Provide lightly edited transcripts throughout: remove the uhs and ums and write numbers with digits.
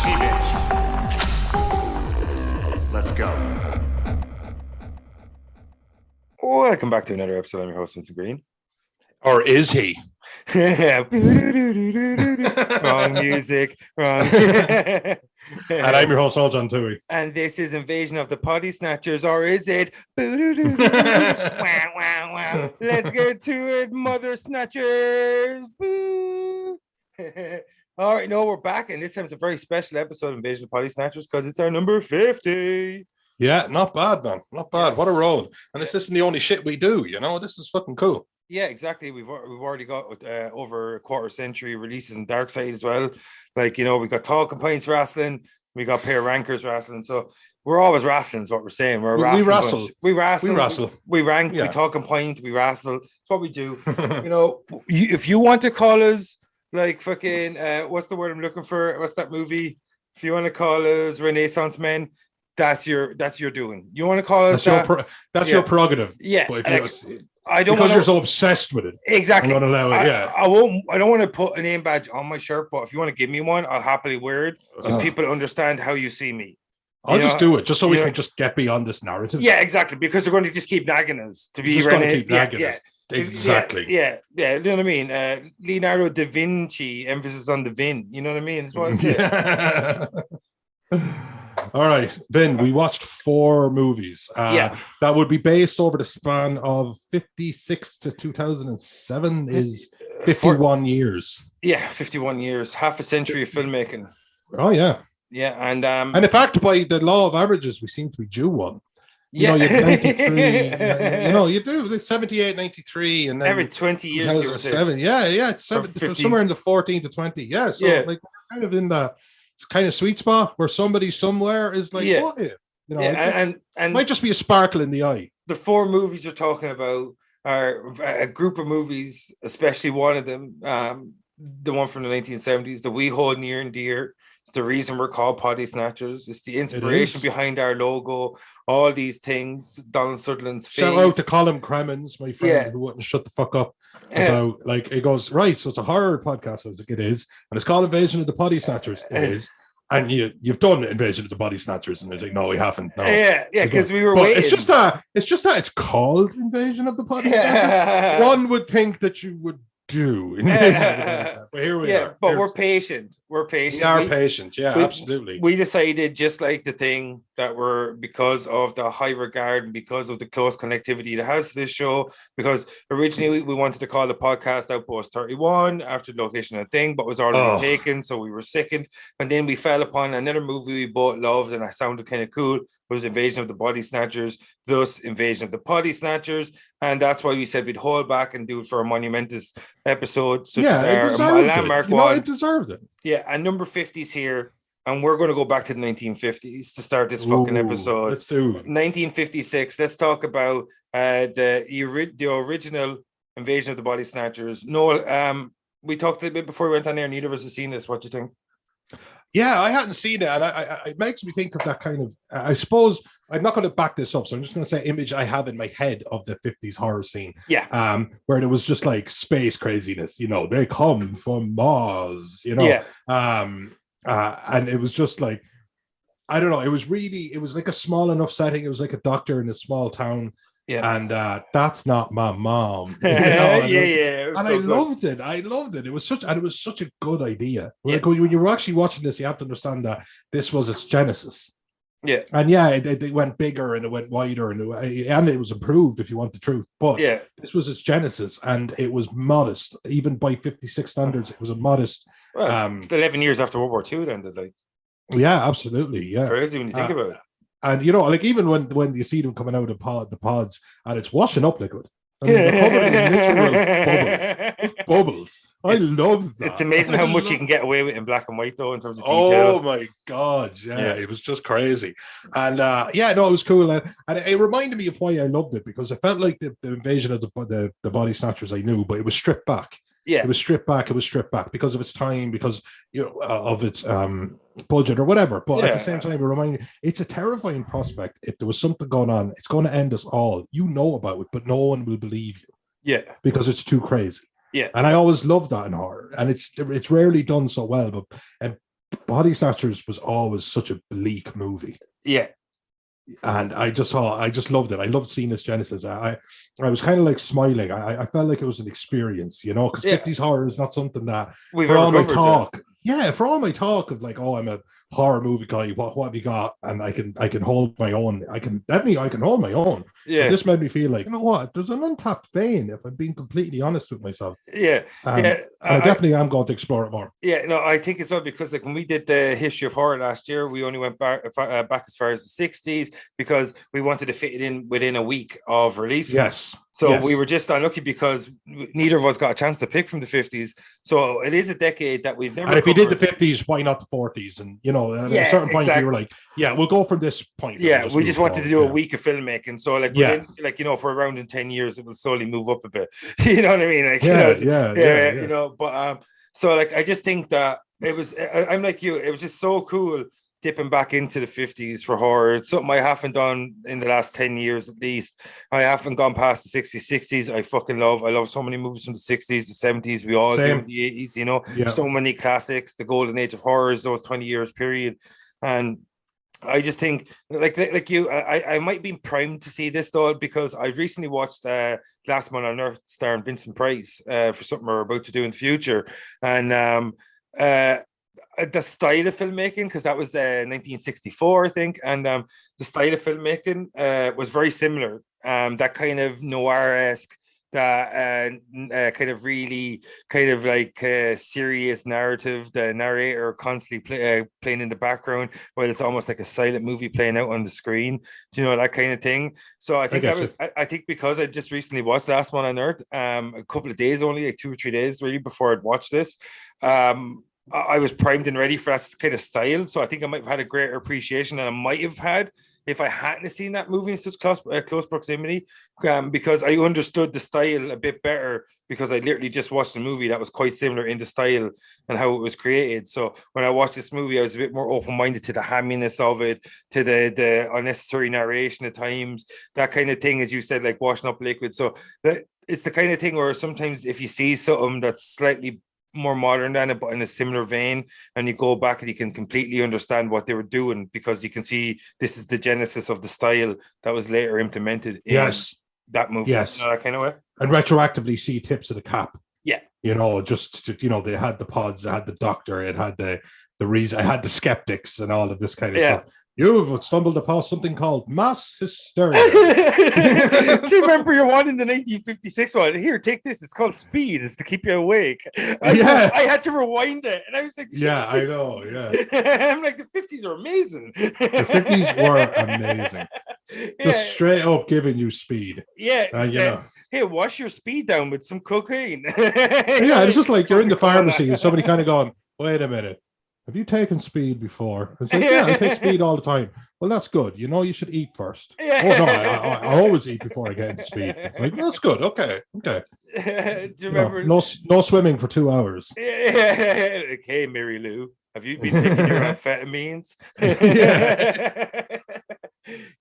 image. Let's go. Welcome back to another episode. I'm your host, Vincent Green. Or is he? Wrong music. Wrong. And I'm your host, John Tui. And this is Invasion of the Snatchers, or is it? Wow, wow, wow. Let's get to it, mother snatchers. All right, no, we're back, and this time it's a very special episode of Invasion of the Snatchers because it's our number 50. Yeah, not bad, man. Not bad. What a road. And this isn't the only shit we do, you know? This is fucking cool. Yeah, exactly. We've already got over a quarter century releases in Dark Side as well. Like, you know, we got Talking Pints wrestling, we got Pair Rankers wrestling. So we're always wrestling is what we're saying. We wrestle. We rank, we talk and point, we wrestle. That's what we do. You know, if you want to call us like fucking what's the word I'm looking for? What's that movie? If you want to call us Renaissance men, that's your doing. You want to call us that's your prerogative. Yeah. But I don't because you're so obsessed with it. Exactly. I'm not allow it. Yeah. I don't want to put a name badge on my shirt, but if you want to give me one, I'll happily wear it so people understand how you see me. I'll just do it just so we can just get beyond this narrative. Yeah, exactly. Because they're going to just keep nagging us to be just going to keep nagging us. Exactly. Yeah. You know what I mean? Leonardo da Vinci, emphasis on the Vin. You know what I mean? That's what I said. All right, Vin, we watched 4 movies. That would be based over the span of 56 to 2007 is 51 years. Yeah, 51 years, half a century of filmmaking. Oh, yeah. Yeah, and in fact, by the law of averages, we seem to be due one. You know, you have 93, you know, you do 78, 93, and then every 20 years. 2007. Yeah, it's somewhere in the 14 to 20. Yeah, so like kind of in the kind of sweet spot where somebody somewhere is like, what if? You know, and might just be a sparkle in the eye. The 4 movies you're talking about are a group of movies, especially one of them, the one from the 1970s, that we hold near and dear. It's the reason we're called PodySnatchers. It's the inspiration behind our logo, all these things. Donald Sutherland's face. Shout out to Colin Cremens, my friend, who wouldn't shut the fuck up about, like, it goes, right, so it's a horror podcast. I was like, it is. And it's called Invasion of the PodySnatchers. It is. And you've done Invasion of the PodySnatchers, and it's like, no, we haven't. No. Yeah, because we were waiting. It's just that it's called Invasion of the PodySnatchers. One would think that you would do. But here we are. But we're patient. We're patient. We are patient. Yeah, absolutely. We decided, just like the thing, that we're, because of the high regard and because of the close connectivity that has to this show, because originally we wanted to call the podcast Outpost 31 after the location of the thing, but was already taken, so we were sickened. And then we fell upon another movie we both loved and I sounded kind of cool, was Invasion of the Snatchers, thus Invasion of the Snatchers. And that's why we said we'd hold back and do it for a monumentous episode, such as our landmark one. It deserved it. Yeah, and number 50's here, and we're going to go back to the 1950s to start this fucking episode. Let's do it. 1956. Let's talk about the original Invasion of the Snatchers. Noel, we talked a little bit before we went on air. Neither of us have seen this. What do you think? Yeah, I hadn't seen it, and it makes me think of that kind of. I suppose I'm not going to back this up, so I'm just going to say image I have in my head of the 50s horror scene. Yeah, where there was just like space craziness. You know, they come from Mars. You know, and it was just like, I don't know. It was like a small enough setting. It was like a doctor in a small town. Yeah, and that's not my mom. You know? And I loved it. I loved it. It was such a good idea. Like when you were actually watching this, you have to understand that this was its genesis. Yeah, and it went bigger and it went wider and it was improved if you want the truth. But this was its genesis, and it was modest, even by 56 standards. It was a modest. 11 years after World War II, it ended. Like, yeah, absolutely. Yeah, crazy when you think about it. And you know, like even when you see them coming out of the pods, and it's washing up liquid. I mean, they're covered in literal bubbles. I love that. It's amazing how much you can get away with in black and white, though, in terms of detail. Oh my god, yeah, it was just crazy. And it was cool, and it reminded me of why I loved it, because it felt like the invasion of the PodySnatchers I knew, but it was stripped back. Yeah, it was stripped back because of its time, because of its budget or whatever. But at the same time, it reminded me, it's a terrifying prospect. If there was something going on, it's going to end us all. You know about it, but no one will believe you. Yeah, because it's too crazy. Yeah, and I always love that in horror, and it's rarely done so well. But Body Snatchers was always such a bleak movie. Yeah. And I just loved it. I loved seeing this genesis. I was kind of like smiling. I felt like it was an experience, you know, because 50s horror is not something that we've for ever all my covered. talk. Yeah, for all my talk of like, oh, I'm a horror movie guy. What have you got? And I can hold my own. I can hold my own. Yeah. But this made me feel like, you know what? There's an untapped vein, if I'm being completely honest with myself. Yeah. And I definitely am going to explore it more. Yeah, no, I think it's well because like when we did the history of horror last year, we only went back as far as the 60s because we wanted to fit it in within a week of release. Yes. So we were just unlucky because neither of us got a chance to pick from the 50s. So it is a decade that we've never. And if you did the 50s, why not the 40s? And you know, at a certain point, you were like, "Yeah, we'll go from this point." Yeah, we just wanted to do a week of filmmaking. So like, within, like, you know, for around in 10 years, it will slowly move up a bit. You know what I mean? Like, you know, but so like, I just think that it was. I'm like you. It was just so cool dipping back into the 50s for horror. It's something I haven't done in the last 10 years at least. I haven't gone past the 60s. I fucking love. I love so many movies from the 60s, the 70s. We all do in the 80s. You know, so many classics. The golden age of horrors, those 20 years period, and I just think like you, I might be primed to see this though because I recently watched Last Man on Earth starring Vincent Price for something we're about to do in the future, and the style of filmmaking, because that was 1964, I think, and the style of filmmaking was very similar. That kind of noir-esque, that kind of really kind of like serious narrative, the narrator constantly playing in the background, while it's almost like a silent movie playing out on the screen. Do you know, that kind of thing? So I think I think because I just recently watched Last One on Earth, a couple of days only, like 2 or 3 days really before I'd watched this. I was primed and ready for that kind of style. So I think I might have had a greater appreciation than I might have had if I hadn't seen that movie in such close proximity, because I understood the style a bit better because I literally just watched a movie that was quite similar in the style and how it was created. So when I watched this movie, I was a bit more open-minded to the hamminess of it, to the unnecessary narration at times, that kind of thing, as you said, like washing up liquid. So it's the kind of thing where sometimes if you see something that's slightly more modern than it, but in a similar vein, and you go back and you can completely understand what they were doing because you can see this is the genesis of the style that was later implemented in that movie. Yes, you know, that kind of way. And retroactively see tips of the cap. Yeah, you know, just you know, they had the pods, they had the doctor, it had the reason, I had the skeptics, and all of this kind of stuff. You've stumbled upon something called mass hysteria. Do you remember your one in the 1956 one? Here, take this. It's called Speed. It's to keep you awake. I had to rewind it, and I was like, I know. Yeah, I'm like, the 50s are amazing. The 50s were amazing. Just straight up giving you speed. Yeah, you know. Hey, wash your speed down with some cocaine. It's just like you're in the pharmacy and somebody kind of going, wait a minute. Have you taken speed before? It's like, I take speed all the time. Well, that's good. You know, you should eat first. Oh, no, I always eat before I get into speed. It's like, that's good. Okay. Do you remember? No swimming for 2 hours. Like, hey, Mary Lou, have you been taking your amphetamines?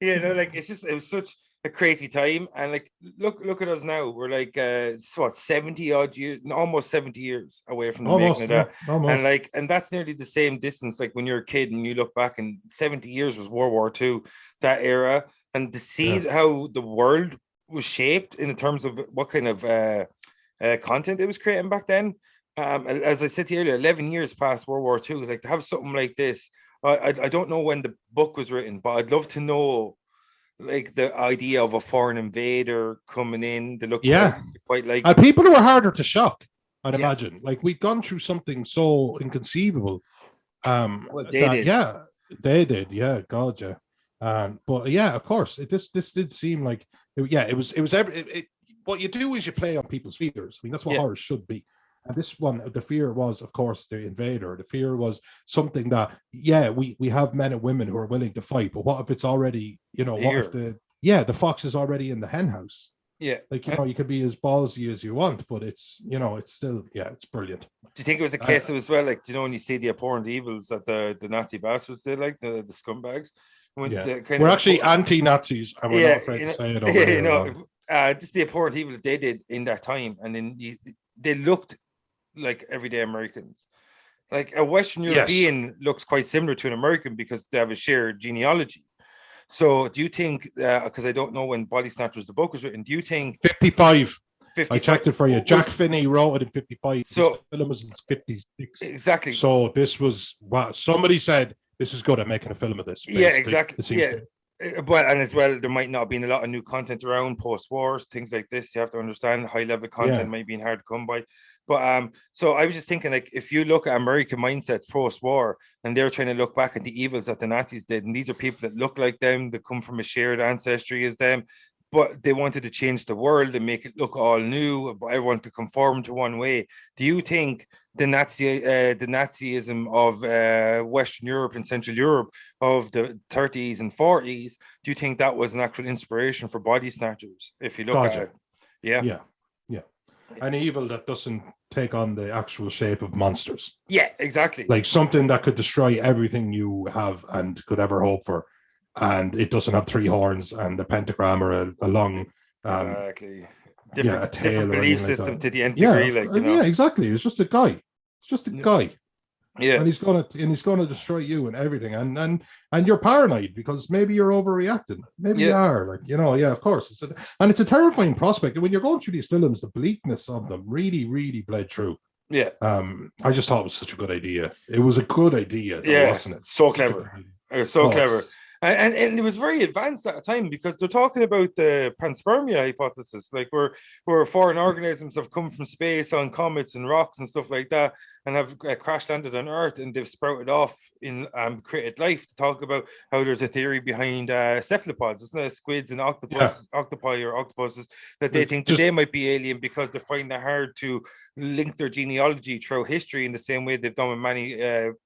Like, it was such a crazy time, and like look at us now. We're like 70 odd years, almost 70 years away from the making of that. And that's nearly the same distance. Like when you're a kid and you look back, and 70 years was World War II, that era, and to see how the world was shaped in terms of what kind of content it was creating back then. As I said to you earlier, 11 years past World War II, like to have something like this, I don't know when the book was written, but I'd love to know like the idea of a foreign invader coming in. They look quite like people who were harder to shock, I'd imagine. Like we'd gone through something so inconceivable. They did. Yeah, God, yeah. But yeah, of course, this did seem like it was what you do is you play on people's fears. I mean, that's what horror should be. And this one, the fear was, of course, the invader. The fear was something that, we have men and women who are willing to fight, but what if it's already, what if the fox is already in the hen house? Yeah. Like, you could be as ballsy as you want, but it's, it's still, it's brilliant. Do you think it was a case as well, like, when you see the abhorrent evils that the Nazi bastards did, like the scumbags? We're actually anti-Nazis, and we're not afraid to say it over here. Just the abhorrent evil that they did in that time, and then they looked like everyday Americans, Like a Western European looks quite similar to an American because they have a shared genealogy. So do you think, because I don't know when Body Snatchers the book was written, do you think 55? 55? I checked it for you. Jack Finney wrote it in 55. So this film was in 56. Exactly. So this was somebody said this is good at making a film of this. Basically. Yeah, exactly. Yeah. But and as well, there might not have been a lot of new content around post-wars, things like this. You have to understand high-level content might be hard to come by. But so I was just thinking, like, if you look at American mindsets post-war, and they're trying to look back at the evils that the Nazis did, and these are people that look like them, that come from a shared ancestry as them, but they wanted to change the world and make it look all new, but everyone to conform to one way. Do you think the Nazism of Western Europe and Central Europe of the 30s and 40s, do you think that was an actual inspiration for Body Snatchers? If you look at it, yeah, an evil that doesn't take on the actual shape of monsters. Yeah, exactly. Like something that could destroy everything you have and could ever hope for. And it doesn't have 3 horns and a pentagram or a long exactly different belief system like to the nth degree. Yeah, exactly. It's just a guy. It's just a guy. Yeah, and he's gonna destroy you and everything. And you're paranoid because maybe you're overreacting. Maybe you are. Like, of course. It's a terrifying prospect. And when you're going through these films, the bleakness of them really, really bled through. Yeah. I just thought it was such a good idea. It was a good idea, though, wasn't it? So clever. It was so clever. And it was very advanced at the time because they're talking about the panspermia hypothesis, like where foreign organisms have come from space on comets and rocks and stuff like that, and have crash landed on Earth, and they've sprouted off in created life. To talk about how there's a theory behind cephalopods, isn't it? Squids and octopi or octopuses, that they think that they might be alien because they're finding it hard to link their genealogy through history in the same way they've done with many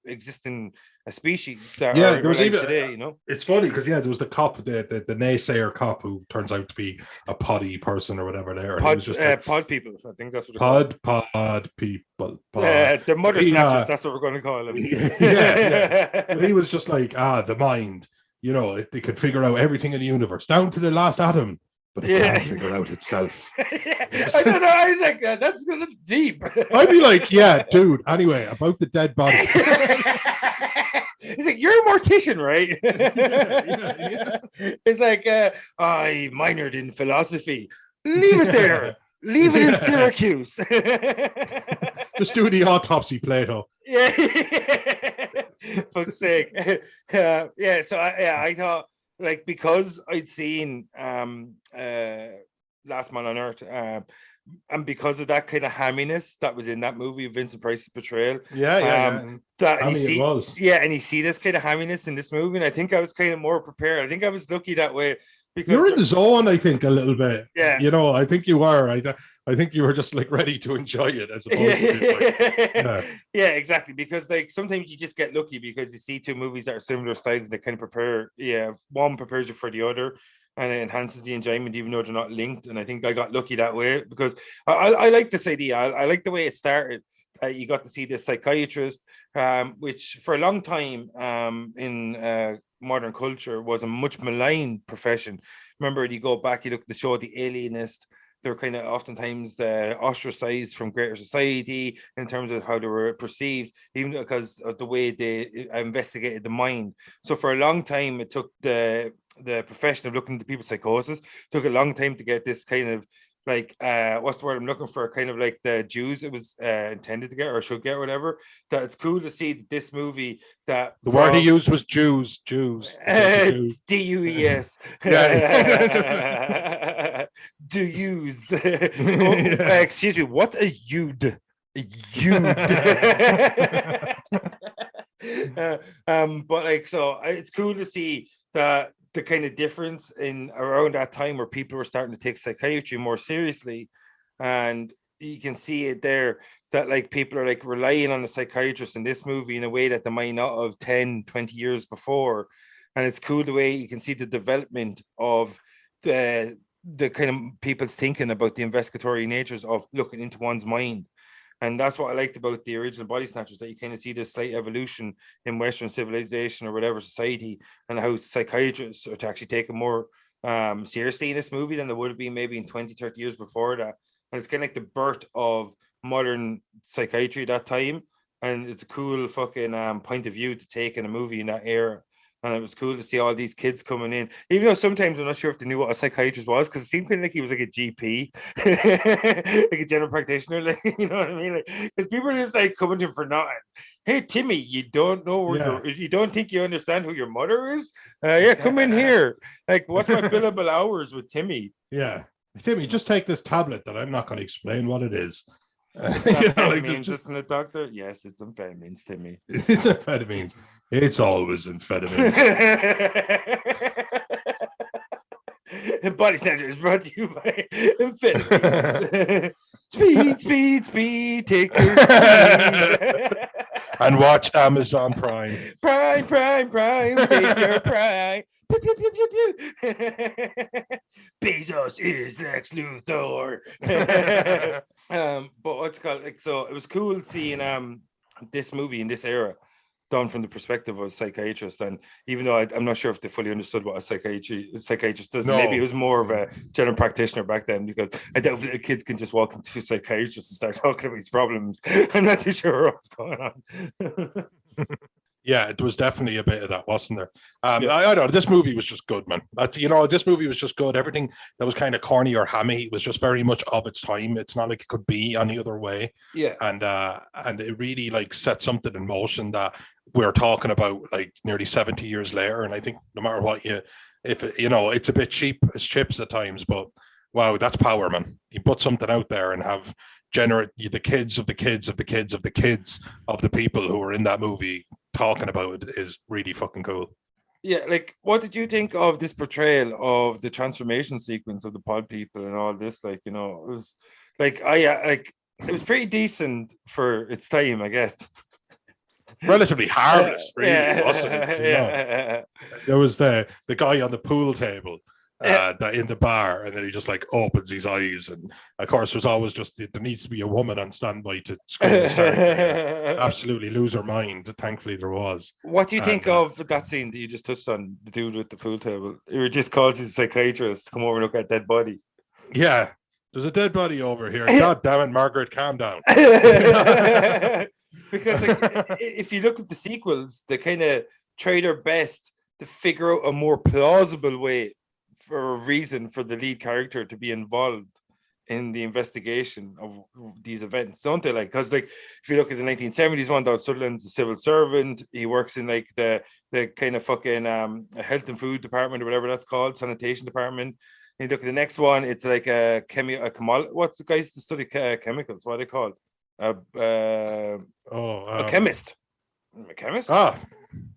existing species that are there was even today. It's funny because there was the cop, the naysayer cop, who turns out to be a poddy person or whatever. Pod people, I think that's what pod people. The mother snatchers, that's what we're going to call them. But he was just like, the mind, they could figure out everything in the universe down to the last atom, but it can't figure out itself. I don't know. I was like, that's deep. I'd be like, yeah, dude. Anyway, about the dead body. He's like, you're a mortician, right? It's like, I minored in philosophy. Leave it there. Leave it in Syracuse. Just do the autopsy, Plato. Yeah. Fuck's sake. So I thought, like, because I'd seen Last Man on Earth, and because of that kind of hamminess that was in that movie, Vincent Price's portrayal, and you see this kind of hamminess in this movie, and I think I was kind of more prepared. I think I was lucky that way because you're in the zone. I think a little bit. Yeah, I think you are. I think you were just like ready to enjoy it as opposed to exactly. Because like sometimes you just get lucky because you see 2 movies that are similar styles and they kind of prepare. Yeah, one prepares you for the other. And it enhances the enjoyment, even though they're not linked. And I think I got lucky that way because I like this idea. I like the way it started. You got to see this psychiatrist, which for a long time in modern culture was a much maligned profession. Remember, you go back, you look at the show The Alienist. They're kind of oftentimes ostracized from greater society in terms of how they were perceived, even because of the way they investigated the mind. So for a long time, it took the profession of looking into people's psychosis, took a long time to get this kind of like what's the word I'm looking for, kind of like the Jews it was intended to get or should get or whatever. That it's cool to see this movie that the word he used was Jews. DUES. DUES. Excuse me, what a you'd. But like, so it's cool to see that the kind of difference in around that time where people were starting to take psychiatry more seriously, and you can see it there that like people are like relying on the psychiatrist in this movie in a way that they might not have 10-20 years before. And it's cool the way you can see the development of the kind of people's thinking about the investigatory natures of looking into one's mind. And that's what I liked about the original Body Snatchers, that you kind of see this slight evolution in Western civilization or whatever society, and how psychiatrists are to actually taken more seriously in this movie than they would have been maybe in 20-30 years before that. And it's kind of like the birth of modern psychiatry at that time. and it's a cool fucking point of view to take in a movie in that era. And it was cool to see all these kids coming in, even though sometimes I'm not sure if they knew what a psychiatrist was, because it seemed kind of like he was like a GP, like a general practitioner, like, you know what I mean? Because like, people are just like coming to him for nothing. Hey, Timmy, you don't know where you don't think you understand who your mother is? Yeah, come in here. Like, what's my billable hours with Timmy? Yeah, Timmy, just take this tablet that I'm not going to explain what it is. Amphetamines, isn't it, doctor? Yes, it's amphetamines, Timmy. It's amphetamines. It's always amphetamines. PodySnatchery is brought to you by amphetamines. Speed, take your speed. And watch Amazon Prime. Prime, take your prime. Pew, pew, pew, pew, pew. Bezos is Lex Luthor. But what's called, like, so it was cool seeing this movie in this era done from the perspective of a psychiatrist. And even though I'm not sure if they fully understood what a psychiatrist does, maybe it was more of a general practitioner back then, because I doubt little kids can just walk into a psychiatrist and start talking about his problems. I'm not too sure what's going on. Yeah, it was definitely a bit of that, wasn't there? I don't know. This movie was just good, man. This movie was just good. Everything that was kind of corny or hammy was just very much of its time. It's not like it could be any other way. Yeah, and it really like set something in motion that we're talking about like nearly 70 years later. And I think no matter what it's a bit cheap as chips at times, but wow, that's power, man. You put something out there and have generate the kids of the kids of the kids of the kids of the people who were in that movie talking about it is really fucking cool. Yeah, like, what did you think of this portrayal of the transformation sequence of the pod people and all this? Like, it was like it was pretty decent for its time, I guess. Relatively harmless, really, wasn't it? There was the guy on the pool table that in the bar, and then he just like opens his eyes, and of course there's always just there needs to be a woman on standby to start absolutely lose her mind. Thankfully there was. What do you think of that scene that you just touched on, the dude with the pool table? It just calls his psychiatrist to come over and look at dead body. Yeah, there's a dead body over here. God damn it, Margaret, calm down. Because like, if you look at the sequels, they kind of try their best to figure out a more plausible way for a reason for the lead character to be involved in the investigation of these events, don't they? Like, because like if you look at the 1970s one, Donald Sutherland's a civil servant. He works in like the kind of fucking health and food department or whatever that's called, sanitation department. And you look at the next one, it's like a what's the guys that study chemicals? What are they called? A chemist. A chemist?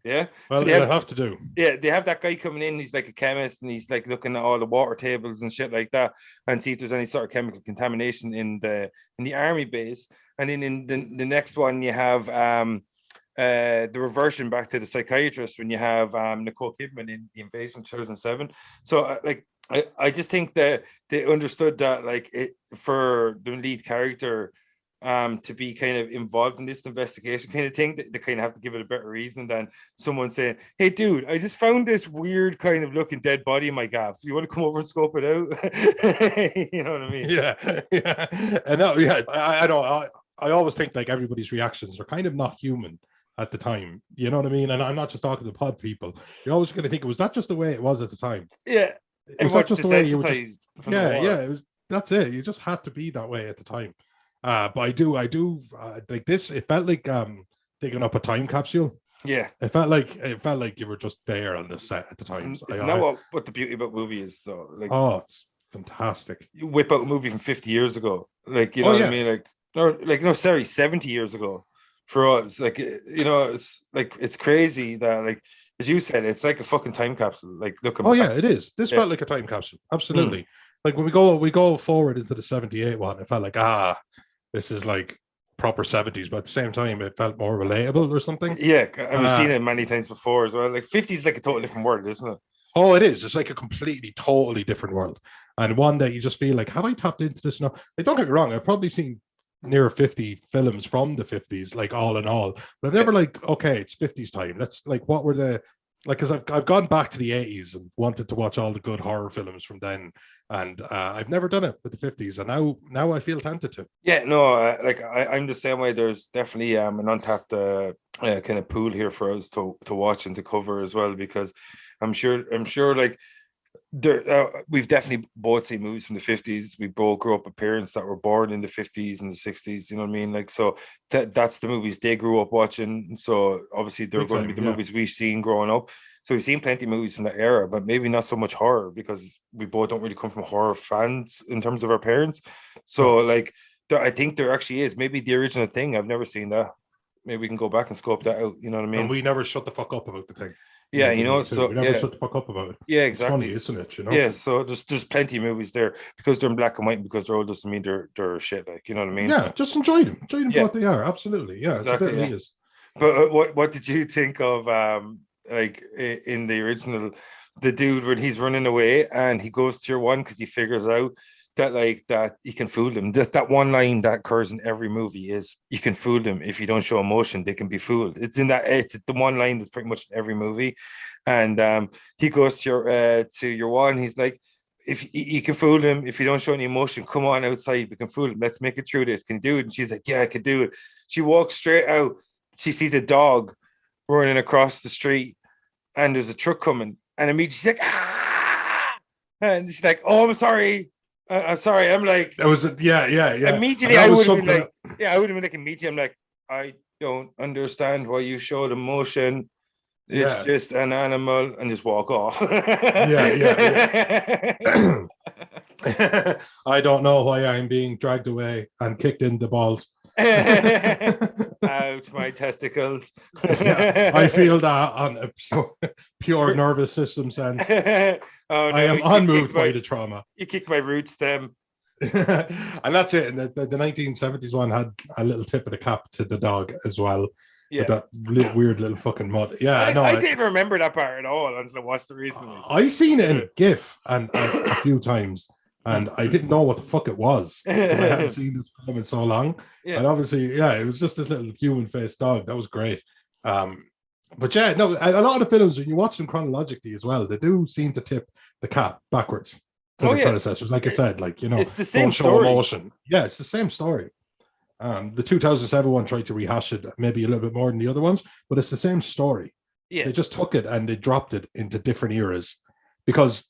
Yeah. Well, so they have to do. Yeah, they have that guy coming in. He's like a chemist, and he's like looking at all the water tables and shit like that, and see if there's any sort of chemical contamination in the army base. And then in the next one, you have the reversion back to the psychiatrist when you have Nicole Kidman in The Invasion 2007. So I just think that they understood that like for the lead character to be kind of involved in this investigation kind of thing, they kind of have to give it a better reason than someone saying, "Hey, dude, I just found this weird kind of looking dead body in my gaff. You want to come over and scope it out?" You know what I mean? Yeah. And I know. I always think like everybody's reactions are kind of not human at the time. You know what I mean? And I'm not just talking to pod people. You're always going to think, was that just the way it was at the time? Yeah. It was just the way you were. It was, that's it. You just had to be that way at the time. But I do like this. It felt like digging up a time capsule. Yeah, it felt like you were just there on the set at the time. Isn't that what the beauty about movie is? So, like, it's fantastic. You whip out a movie from 50 years ago, like what I mean, like 70 years ago for us. Like it's crazy that like as you said, it's like a fucking time capsule. Like look. It is. This felt like a time capsule. Absolutely. Like when we go forward into the 78 one, it felt like this is like proper 70s, but at the same time it felt more relatable or something. Yeah, I've seen it many times before as well. Like 50s is like a totally different world, isn't it? Oh, it is. It's like a totally different world. And one that you just feel like, have I tapped into this now? Like, don't get me wrong, I've probably seen near 50 films from the 50s, like all in all. But I'm never like, okay, it's 50s time. Let's like, what were the like, because I've gone back to the 80s and wanted to watch all the good horror films from then, and I've never done it with the 50s, and now I feel tempted to. Yeah, no, like I'm the same way. There's definitely an untapped kind of pool here for us to watch and to cover as well, because I'm sure like we've definitely both seen movies from the 50s. We both grew up with parents that were born in the 50s and the 60s, you know what I mean? Like, so that's the movies they grew up watching. So obviously they're going to be the movies we've seen growing up. So we've seen plenty of movies from that era, but maybe not so much horror, because we both don't really come from horror fans in terms of our parents. So like, I think there actually is maybe the original Thing. I've never seen that. Maybe we can go back and scope that out, you know what I mean? And we never shut the fuck up about the Thing. Yeah, you know, so we never shut the fuck up about it. Yeah, exactly. It's funny, isn't it? You know. Yeah, so there's plenty of movies there. Because they're in black and white, and because they're old doesn't mean they're shit. Like, you know what I mean? Yeah, just enjoy them for what they are. Absolutely, yeah. Exactly. It's But what did you think of like in the original, the dude when he's running away and he goes to your one because he figures out that he can fool them. That one line that occurs in every movie is, you can fool them if you don't show emotion, they can be fooled. It's the one line that's pretty much in every movie. And he goes to your one, he's like, if you can fool them if you don't show any emotion, come on outside, we can fool them, let's make it through this, can you do it? And she's like, yeah, I can do it. She walks straight out, she sees a dog running across the street and there's a truck coming, and immediately she's like, ah! And she's like, oh, I'm sorry. I'm sorry. I'm like, that was yeah. Immediately, I would have been like, I would have been like, immediately, I'm like, I don't understand why you showed emotion. It's just an animal, and just walk off. Yeah. I don't know why I'm being dragged away and kicked in the balls. Out my testicles. I feel that on a pure nervous system sense. I am unmoved by the trauma. You kicked my root stem. And that's it. And the 1970s one had a little tip of the cap to the dog as well. Yeah, with that weird little fucking mud. Yeah, I didn't remember that part at all until I watched it recently. I seen it in a GIF and a few times, and I didn't know what the fuck it was. I haven't seen this film in so long. Yeah. And obviously, it was just this little human-faced dog. That was great. But yeah, no, a lot of the films, when you watch them chronologically as well, they do seem to tip the cap backwards to the predecessors. Like I said, like, you know, it's the same story. Emotion. Yeah, it's the same story. The 2007 one tried to rehash it maybe a little bit more than the other ones, but it's the same story. Yeah, they just took it and they dropped it into different eras, because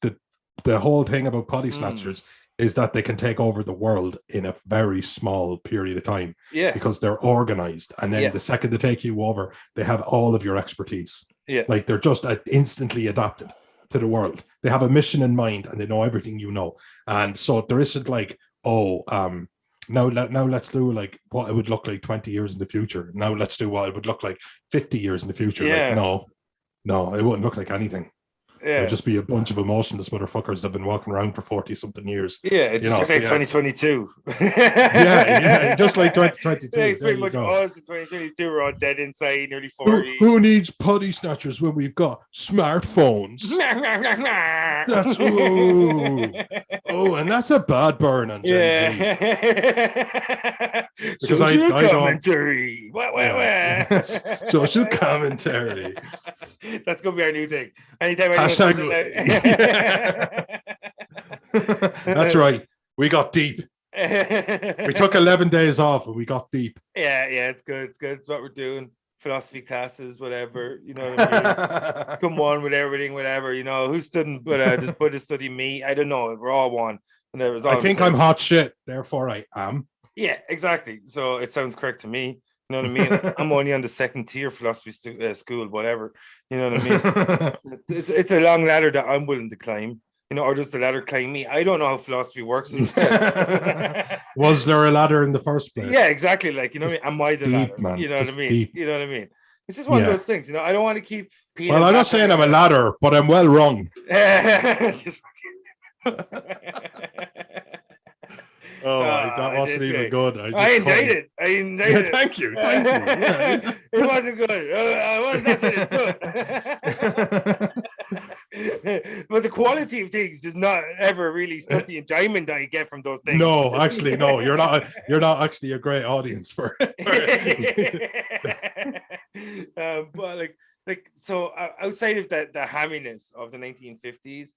the whole thing about PodySnatchers is that they can take over the world in a very small period of time. Yeah, because they're organized, and then the second they take you over, they have all of your expertise. Yeah, like they're just instantly adapted to the world. They have a mission in mind, and they know everything you know. And so there isn't like, now let's do like what it would look like 20 years in the future. Now let's do what it would look like 50 years in the future. Yeah. Like, no, it wouldn't look like anything. Yeah. It would just be a bunch of emotionless motherfuckers that have been walking around for 40 something years. Yeah, it's just like 2022. yeah, just like 2022. Yeah, it's pretty much us in 2022. We're all dead inside, nearly 40. Who needs PodySnatchers when we've got smartphones? That's and that's a bad burn on Gen Z. Because social commentary. What? Social commentary. That's gonna be our new thing. Anytime That's right. We got deep. We took 11 days off and we got deep. Yeah, it's good. It's what we're doing. Philosophy classes, whatever, you know what I mean? Come on with everything, whatever, you know. Who's studying this Buddhist study me? I don't know. We're all one. And there was I think I'm hot shit, therefore I am. Yeah, exactly. So it sounds correct to me. You know what I mean? I'm only on the second tier philosophy school, whatever. You know what I mean? It's a long ladder that I'm willing to climb. You know, or does the ladder climb me? I don't know how philosophy works. Was there a ladder in the first place? Yeah, exactly. Like, you know what I mean? Am I the ladder? Man. You know what I mean? Deep. You know what I mean? It's just one of those things. You know, I don't want to keep. Well, I'm not saying I'm a ladder, but I'm well rung. That wasn't even good. I enjoyed it. Thank you. Yeah. It wasn't good. I wasn't saying it's good. But the quality of things does not ever really stop the enjoyment that you get from those things. No, actually, no. You're not actually a great audience for it. But like, like, so outside of the hamminess of the 1950s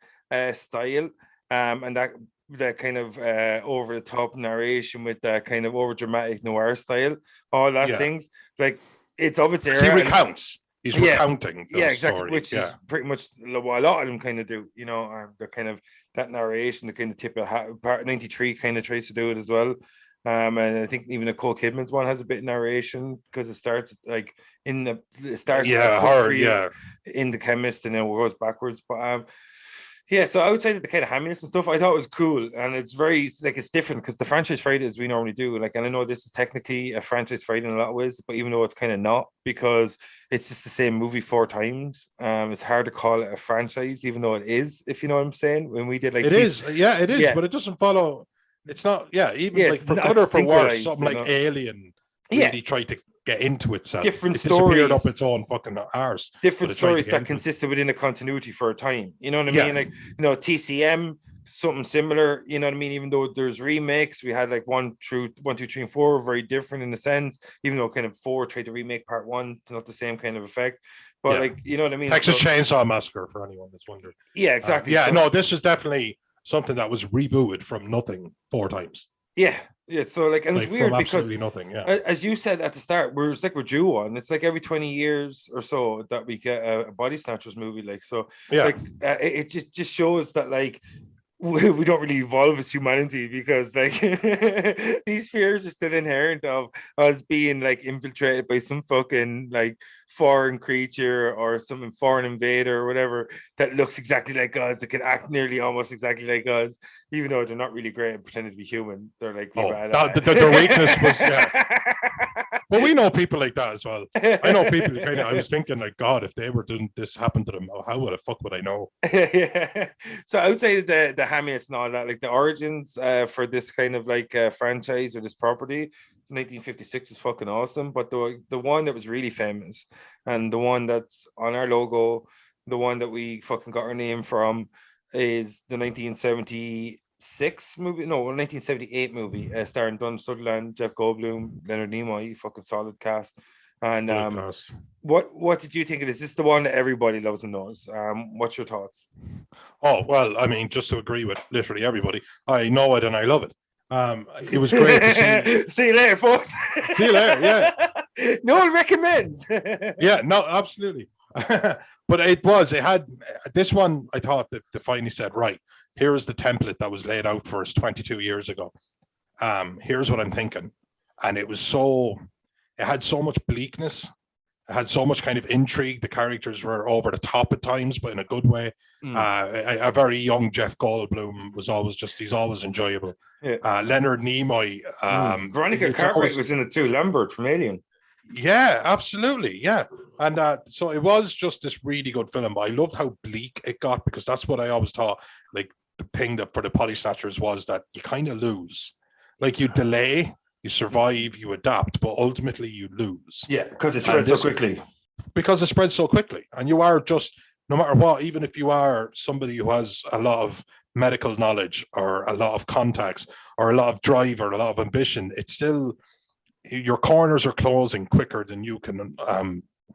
style, and that kind of over the top narration with that kind of over dramatic noir style, all those things, like it's of its era. He recounts. He's recounting those exactly, stories. Which is pretty much what a lot of them kind of do, you know, the kind of that narration, the kind of tip of part 93 kind of tries to do it as well. And I think even the Nicole Kidman's one has a bit of narration because it starts like in the in the chemist and then it goes backwards. But so outside of the kind of hamminess and stuff, I thought it was cool, and it's very like it's different because the franchise Fridays we normally do, like, and I know this is technically a franchise Friday in a lot of ways, but even though it's kind of not, because it's just the same movie 4 times, it's hard to call it a franchise, even though it is, if you know what I'm saying. When we did like it is, but it doesn't follow. It's not, even like for good or for worse, something like Alien really tried to get into itself. Different stories up its own fucking arse. Different stories that consisted within a continuity for a time. You know what I mean? Like, you know, TCM, something similar. You know what I mean? Even though there's remakes, we had like 1, 2, 3, and 4 very different in a sense. Even though kind of 4 tried to remake part 1, not the same kind of effect. But like, you know what I mean? Texas Chainsaw Massacre for anyone that's wondering. Yeah, exactly. This is definitely something that was rebooted from nothing 4 times. Yeah, so like, and it's weird because nothing. As you said at the start, we're due one. It's like every 20 years or so that we get a PodySnatchers movie. Like, so like it just shows that like we don't really evolve as humanity, because like these fears are still inherent of us being like infiltrated by some fucking like foreign creature or some foreign invader or whatever that looks exactly like us, that can act nearly almost exactly like us, even though they're not really great at pretending to be human. They're like their weakness was But we know people like that as well. I know people kind of, I was thinking like, God, if they were doing this happen to them, how the fuck would I know? So outside of the hamminess and all that, like the origins for this kind of like franchise or this property, 1956 is fucking awesome. But the one that was really famous, and the one that's on our logo, the one that we fucking got our name from, is the 1978 movie starring Donald Sutherland, Jeff Goldblum, Leonard Nimoy, fucking solid cast. And what did you think of this? This is the one that everybody loves and knows. What's your thoughts? Oh, well, I mean, just to agree with literally everybody, I know it and I love it. It was great to see. See you later, folks. See you later, yeah. No one recommends. Yeah, no, absolutely. But it had this one, I thought that they finally said, right, here's the template that was laid out for us 22 years ago. Here's what I'm thinking. And it had so much bleakness. It had so much kind of intrigue. The characters were over the top at times, but in a good way. A very young Jeff Goldblum he's always enjoyable. Yeah. Leonard Nimoy. Veronica Cartwright was in it too, Lambert from Alien. Yeah, absolutely. Yeah. And so it was just this really good film. But I loved how bleak it got, because that's what I always thought. Like, the thing that for the PodySnatchers was that you kind of lose. Like, you delay, you survive, you adapt, but ultimately you lose. Yeah, because it spreads so quickly. Because it spreads so quickly. And you are just, no matter what, even if you are somebody who has a lot of medical knowledge or a lot of contacts or a lot of drive or a lot of ambition, it's still, your corners are closing quicker than you can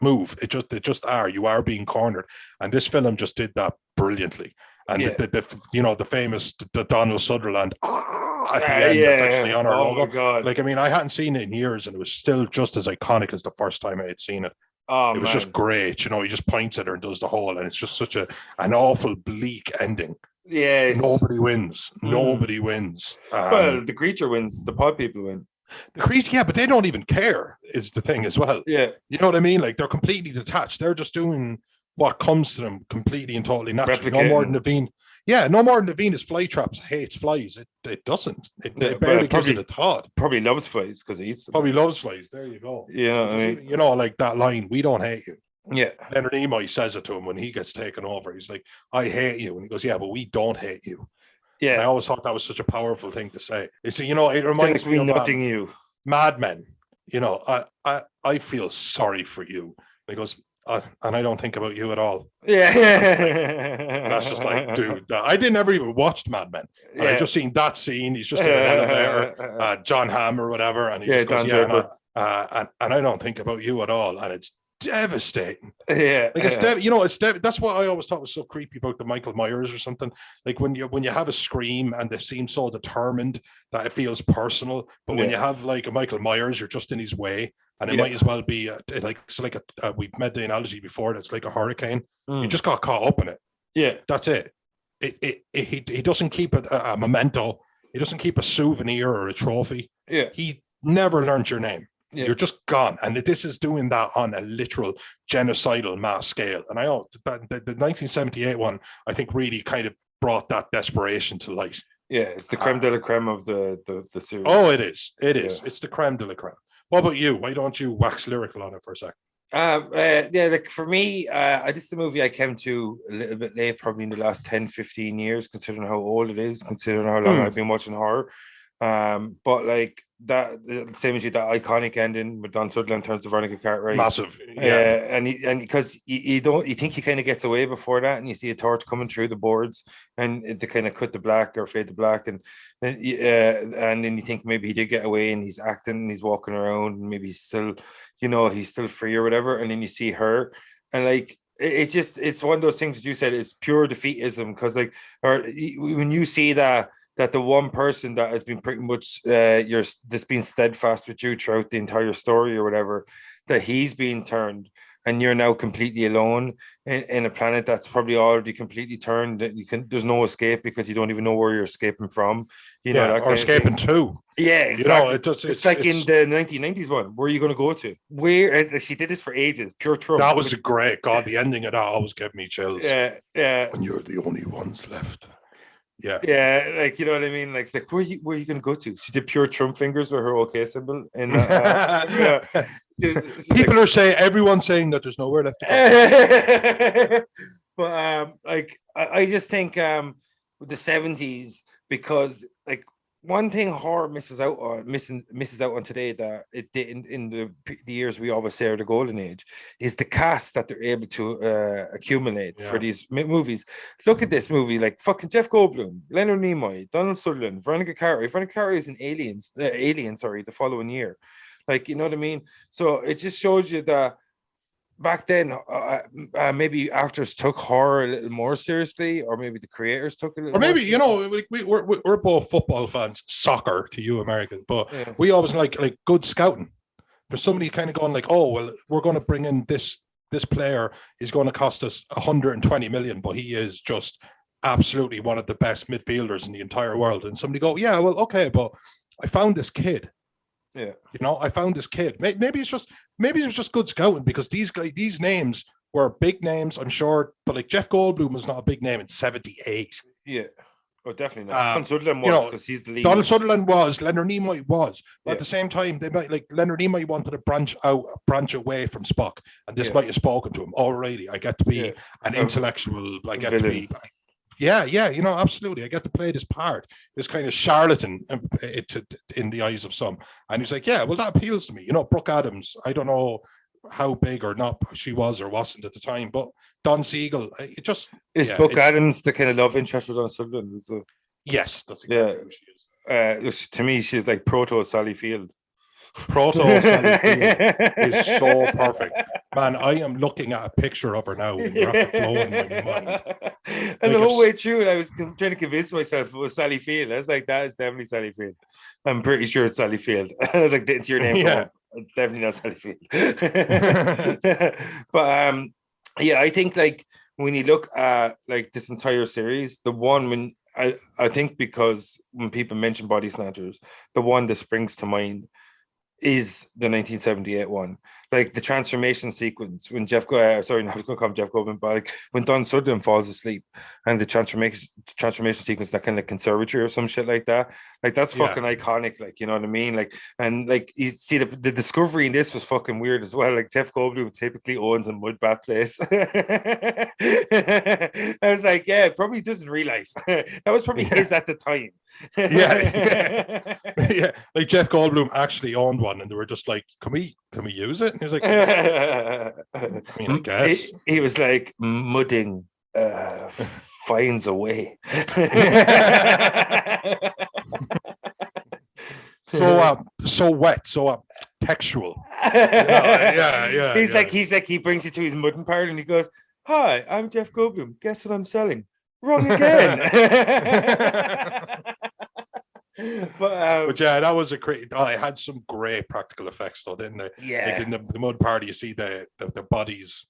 move. They just are. You are being cornered. And this film just did that brilliantly. And the famous Donald Sutherland at the end, that's actually on our logo. My God. Like, I mean, I hadn't seen it in years, and it was still just as iconic as the first time I had seen it. It was just great. You know, he just points at her and does the whole, and it's just such an awful bleak ending. Yes. Nobody wins. Nobody wins. Well, the creature wins. The pod people win. The creature, yeah, but they don't even care, is the thing as well. Yeah. You know what I mean? Like, they're completely detached. They're just doing what comes to them completely and totally naturally. No more than Naveen. Yeah, no more than Naveen is flytraps, hates flies. It doesn't. It barely gives it a thought. Probably loves flies because he eats them. Probably loves flies. There you go. Yeah, I mean, you know, like that line, "We don't hate you." Yeah. Leonard Nimoy says it to him when he gets taken over. He's like, "I hate you," and he goes, "Yeah, but we don't hate you." Yeah. And I always thought that was such a powerful thing to say. It's, you know, it reminds me of nutting you. Mad Men. You know, I feel sorry for you. And he goes, and I don't think about you at all. Yeah. That's just like, dude, I didn't ever even watched Mad Men. And I just seen that scene. He's just in an elevator, John Hamm or whatever, and he just goes, and I don't think about you at all. And it's devastating. Yeah, like it's that's what I always thought was so creepy about the Michael Myers or something. Like when you have a scream and they seem so determined that it feels personal, but when you have like a Michael Myers, you're just in his way, and it might as well be we've made the analogy before. That's like a hurricane. You just got caught up in it. Yeah, that's it. He doesn't keep a memento. He doesn't keep a souvenir or a trophy. Yeah, he never learned your name. Yeah. You're just gone. And this is doing that on a literal genocidal mass scale. And the 1978 one, I think, really kind of brought that desperation to light. Yeah, it's the creme de la creme of the series. Oh, it is. It is. It's the creme de la creme. What about you? Why don't you wax lyrical on it for a second? Like for me, this is the movie I came to a little bit late, probably in the last 10, 15 years, considering how old it is, considering how long I've been watching horror. But like that, same as you, that iconic ending with Don Sutherland turns to Veronica Cartwright, massive, and because you think he kind of gets away before that, and you see a torch coming through the boards, and they kind of cut the black or fade to black, and then you think maybe he did get away, and he's acting, and he's walking around, and maybe he's still, he's still free or whatever, and then you see her, and like it's one of those things that you said, it's pure defeatism, because like, or when you see that the one person that has been pretty much that's been steadfast with you throughout the entire story or whatever, that he's being turned, and you're now completely alone in a planet that's probably already completely turned, that there's no escape because you don't even know where you're escaping from, that or escaping to. Yeah, exactly. It's like in the 1990s one. Where are you going to go to? Where she did this for ages. Pure Trump. That was great. God, the ending of that always gave me chills. Yeah. When you're the only ones left. Yeah, like, you know what I mean? Like, it's like, where are you going to go to? She did pure Trump fingers with her OK symbol. And people are saying, everyone's saying that there's nowhere left to go. But like, I just think with the 70s, because like one thing horror misses out on today that it didn't in the years we always say are the golden age, is the cast that they're able to accumulate for these movies. Look at this movie, like fucking Jeff Goldblum, Leonard Nimoy, Donald Sutherland, Veronica Cartwright. Veronica Cartwright is an Alien, the following year. Like, you know what I mean? So it just shows you that back then, maybe actors took horror a little more seriously, or maybe the creators took it. Or maybe, we're both football fans, soccer to you Americans, but we always like good scouting. There's somebody kind of going like, oh, well, we're going to bring in this player. Is going to cost us 120 million, but he is just absolutely one of the best midfielders in the entire world. And somebody go, yeah, well, okay, but I found this kid. Yeah, I found this kid. Maybe it's just good scouting, because these names were big names, I'm sure, but like Jeff Goldblum was not a big name in '78. Yeah, oh, definitely not. Don Sutherland was, because he's the lead. Donald Sutherland was. Leonard Nimoy was. But at the same time, they might like Leonard Nimoy wanted to branch away from Spock, and this might have spoken to him. Alrighty, I get to be an intellectual. I get to be. Yeah, absolutely. I get to play this part, this kind of charlatan in the eyes of some. And he's like, yeah, well, that appeals to me. Brooke Adams, I don't know how big or not she was or wasn't at the time, but Don Siegel, it just... Is Brooke Adams the kind of love interest with Don Sutherland? Yes, that's exactly who she is. To me, she's like proto Sally Field. Is so perfect, man. I am looking at a picture of her now, and you're after blowing my mind. And the whole way through, I was trying to convince myself it was Sally Field. I was like, that is definitely Sally Field. I'm pretty sure it's Sally Field. I was like, it's your name. Yeah, definitely not Sally Field. But I think like when you look at like this entire series, the one when I think, because when people mention PodySnatchers, the one that springs to mind is the 1978 one, like the transformation sequence when not going to call him Jeff Goldblum, but like when Don Sutherland falls asleep, and the transformation sequence, that kind of conservatory or some shit like that, like that's fucking iconic, like, you know what I mean, like, and like you see the discovery in this was fucking weird as well. Like Jeff Goldblum typically owns a mud bath place. I was like, yeah, probably does in real life. That was probably his at the time. Yeah, like Jeff Goldblum actually owned one, and they were just like, can we use it? And he's like, I mean, I guess. He was like, mudding finds a way. So wet. So textual. He's like he brings you to his mudding part and he goes, "Hi, I'm Jeff Goldblum. Guess what I'm selling? Wrong again." But yeah, that was a great. It had some great practical effects, though, didn't it? Yeah. Like in the mud party, you see the bodies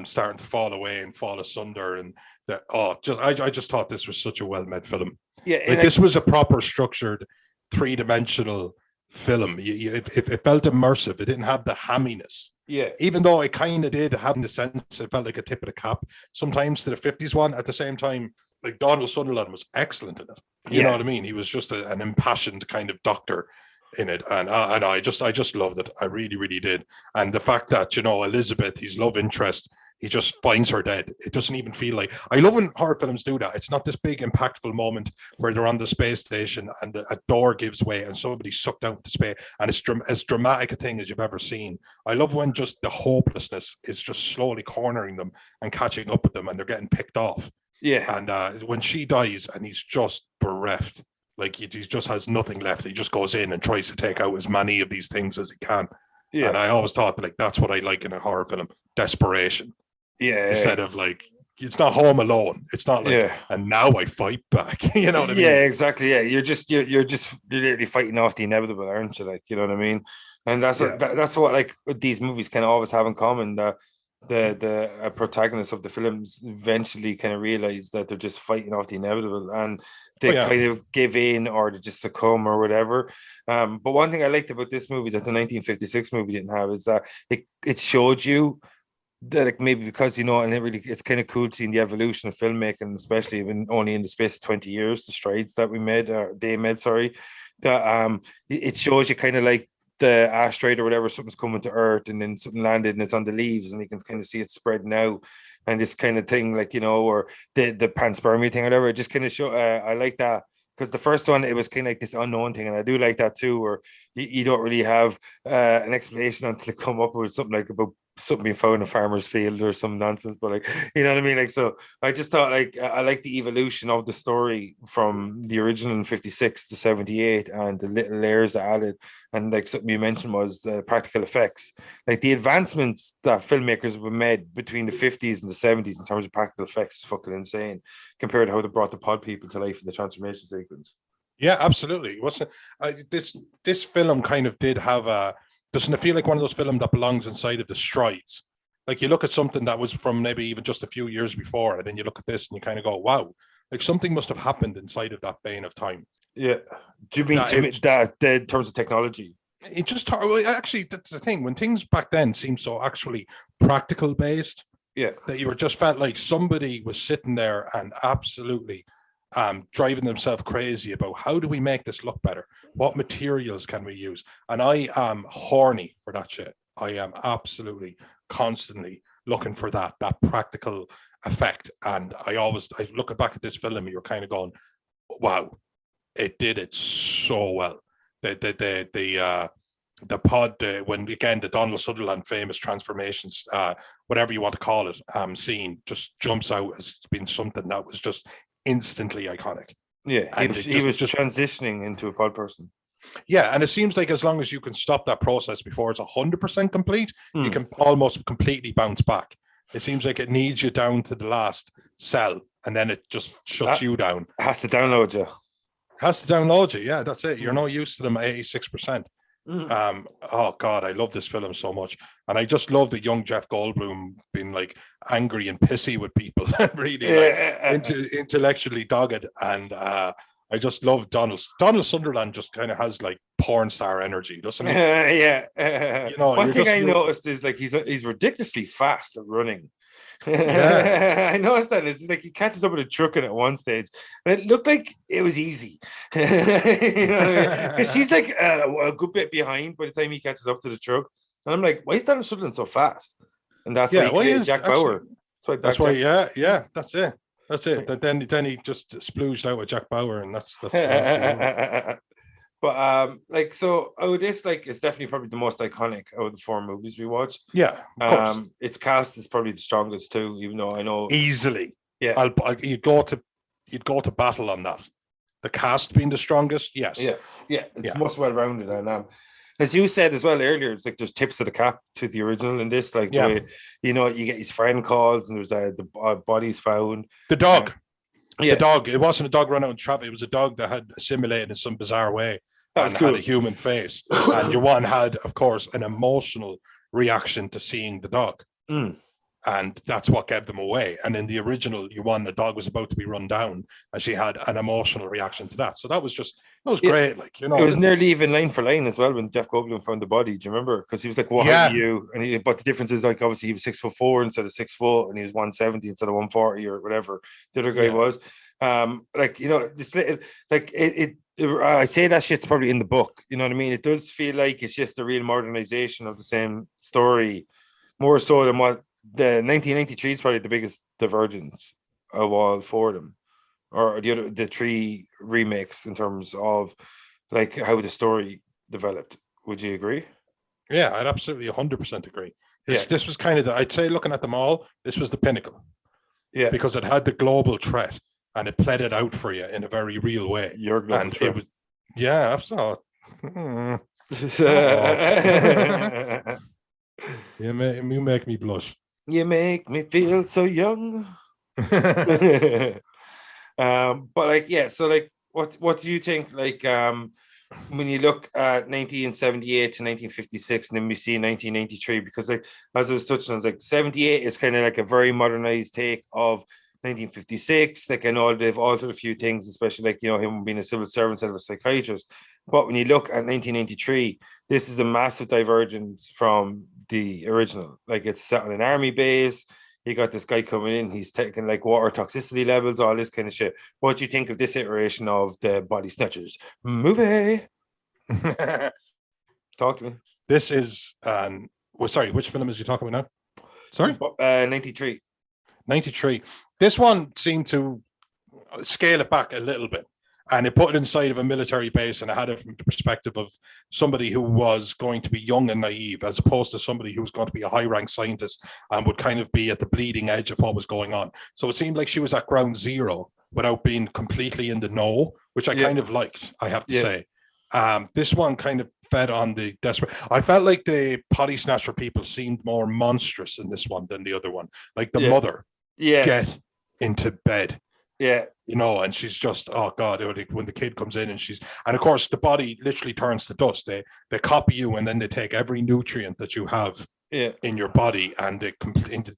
starting to fall away and fall asunder, and I just thought this was such a well-made film. Yeah, like this was a proper structured, three-dimensional film. It felt immersive. It didn't have the hamminess. Yeah, even though it kind of did have in the sense it felt like a tip of the cap sometimes to the 50s one. At the same time, like Donald Sutherland was excellent in it. You know what I mean? He was just an impassioned kind of doctor in it, and I just loved it. I really, really did. And the fact that, you know, Elizabeth, his love interest, he just finds her dead. It doesn't even feel like. I love when horror films do that. It's not this big impactful moment where they're on the space station and a door gives way and somebody's sucked out into space, and it's as dramatic a thing as you've ever seen. I love when just the hopelessness is just slowly cornering them and catching up with them, and they're getting picked off. Yeah. And when she dies and he's just bereft, like he just has nothing left. He just goes in and tries to take out as many of these things as he can. Yeah. And I always thought that, like, that's what I like in a horror film: desperation. Yeah. Instead of like, it's not Home Alone. It's not like, and now I fight back. You know what I mean? Yeah, exactly. Yeah, you're literally fighting off the inevitable, aren't you? Like, you know what I mean? And that's what like these movies can always have in common. The protagonists of the films eventually kind of realize that they're just fighting off the inevitable, and they kind of give in or they just succumb or whatever. But one thing I liked about this movie that the 1956 movie didn't have is that it showed you that, like, maybe because, you know, and it's kind of cool seeing the evolution of filmmaking, especially even only in the space of 20 years, the strides that they made, that it shows you kind of like the asteroid or whatever, something's coming to Earth and then something landed and it's on the leaves and you can kind of see it spreading out and this kind of thing, like, you know, or the panspermia thing or whatever. It just kind of show. I like that, because the first one, it was kind of like this unknown thing, and I do like that too, where you don't really have an explanation until they come up with something like about something being found in a farmer's field or some nonsense. But, like, you know what I mean? Like, so I just thought, like, I like the evolution of the story from the original in 56 to 78 and the little layers added. And like something you mentioned was the practical effects, like the advancements that filmmakers have made between the 50s and the 70s in terms of practical effects is fucking insane compared to how they brought the pod people to life in the transformation sequence. Yeah, absolutely. This film kind of did have doesn't it feel like one of those films that belongs inside of the strides? Like, you look at something that was from maybe even just a few years before, and then you look at this and you kind of go, wow, like something must have happened inside of that vein of time. Yeah. Do you mean that in terms of technology? It just actually, that's the thing. When things back then seemed so actually practical based, that you were just felt like somebody was sitting there and absolutely driving themselves crazy about how do we make this look better? What materials can we use? And I am horny for that shit. I am absolutely constantly looking for that practical effect. And I look back at this film, you're kind of going, wow, it did it so well. The pod, when again the Donald Sutherland famous transformations, whatever you want to call it, scene just jumps out as being something that was just instantly iconic. Yeah, he was just transitioning into a pod person. Yeah, and it seems like as long as you can stop that process before it's 100% complete, you can almost completely bounce back. It seems like it needs you down to the last cell, and then it just shuts you down. It has to download you. Yeah, that's it. You're not used to them at 86%. Oh God, I love this film so much, and I just love the young Jeff Goldblum being like angry and pissy with people, really intellectually dogged, and I just love Donald Sutherland. Just kind of has like porn star energy, doesn't he? You know, one thing I noticed is like he's ridiculously fast at running. I noticed that it's like he catches up with a truck in at one stage, and it looked like it was easy. You know what I mean? Because she's like a good bit behind by the time he catches up to the truck, and I'm like, why is Donald Sutherland so fast? And that's why he Jack Bauer. That's it. Then he just splooged out with Jack Bauer, and that's But like, so this like is definitely probably the most iconic out of the four movies we watched. Yeah, of course. Its cast is probably the strongest too, even though I know easily. Yeah, you'd go to battle on that. The cast being the strongest, yes. Yeah, it's most well rounded, and as you said as well earlier, it's like there's tips of the cap to the original in this, like the way, you know, you get his friend calls and there's the bodies found. The dog. The dog. It wasn't a dog run out in trap. It was a dog that had assimilated in some bizarre way and had a human face. And your one had, of course, an emotional reaction to seeing the dog. And that's what gave them away. And in the original, the dog was about to be run down and she had an emotional reaction to that. So that was great. Like, you know, it was nearly even line for line as well when Jeff Goldblum found the body. Do you remember? Because he was like, what height are you? And but the difference is, like, obviously he was 6'4" instead of 6 foot, and he was 170 instead of 140 or whatever the other guy was. Like, you know, this little, like I say that shit's probably in the book. You know what I mean? It does feel like it's just a real modernization of the same story, more so than what the 1993 is probably the biggest divergence of all four of them, or the three remakes in terms of like how the story developed. Would you agree? Yeah, I'd absolutely 100% agree. This was kind of I'd say, looking at them all, this was the pinnacle. Yeah, because it had the global threat and it played it out for you in a very real way. Your global threat. It was, yeah, I saw you make me blush. You make me feel so young. But like, yeah, so like what do you think, like, when you look at 1978 to 1956 and then we see 1993, because like as I was touching on, it's like 78 is kind of like a very modernized take of 1956. Like, I know they've altered a few things, especially like, you know, him being a civil servant instead of a psychiatrist. But when you look at 1983, this is a massive divergence from the original. Like, it's set on an army base. You got this guy coming in, he's taking like water toxicity levels, all this kind of shit. What do you think of this iteration of the PodySnatchers movie? Talk to me. This is sorry, which film is you talking about now? Sorry? 93. 93. This one seemed to scale it back a little bit, and it put it inside of a military base, and it had it from the perspective of somebody who was going to be young and naive, as opposed to somebody who was going to be a high-ranked scientist and would kind of be at the bleeding edge of what was going on. So it seemed like she was at ground zero without being completely in the know, which I kind of liked, I have to say. This one kind of fed on the desperate. I felt like the PodySnatcher people seemed more monstrous in this one than the other one. Like the mother, get into bed. Yeah, you know, and she's just, oh God, when the kid comes in and of course the body literally turns to dust. They copy you, and then they take every nutrient that you have in your body and they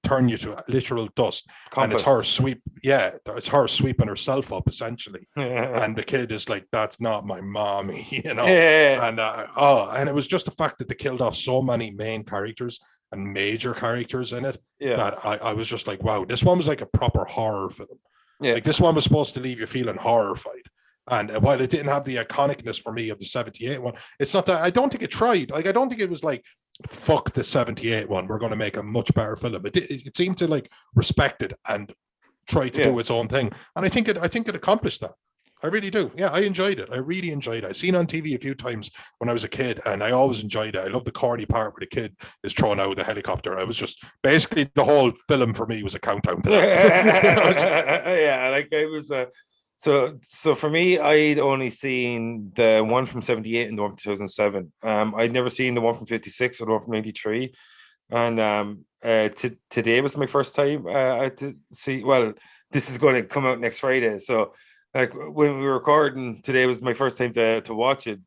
turn you to literal dust. And it's her it's her sweeping herself up essentially. And the kid is like, that's not my mommy, you know. And it was just the fact that they killed off so many main characters and major characters in it that I was just like, wow, this one was like a proper horror film. Like, this one was supposed to leave you feeling horrified. And while it didn't have the iconicness for me of the 78 one, it's not that I don't think it tried. Like, I don't think it was like, fuck the 78 one, we're going to make a much better film. It seemed to like respect it and try to do its own thing. And I think it accomplished that. I really do. Yeah, I enjoyed it. I really enjoyed it. I've seen it on TV a few times when I was a kid, and I always enjoyed it. I love the corny part where the kid is thrown out of the helicopter. I was just basically, the whole film for me was a countdown to that. Yeah, like I was. So for me, I'd only seen the one from 78 and the one from 2007. I'd never seen the one from 56 or the one from 93. And today was my first time to see. Well, this is going to come out next Friday, so. Like, when we were recording today was my first time to watch it.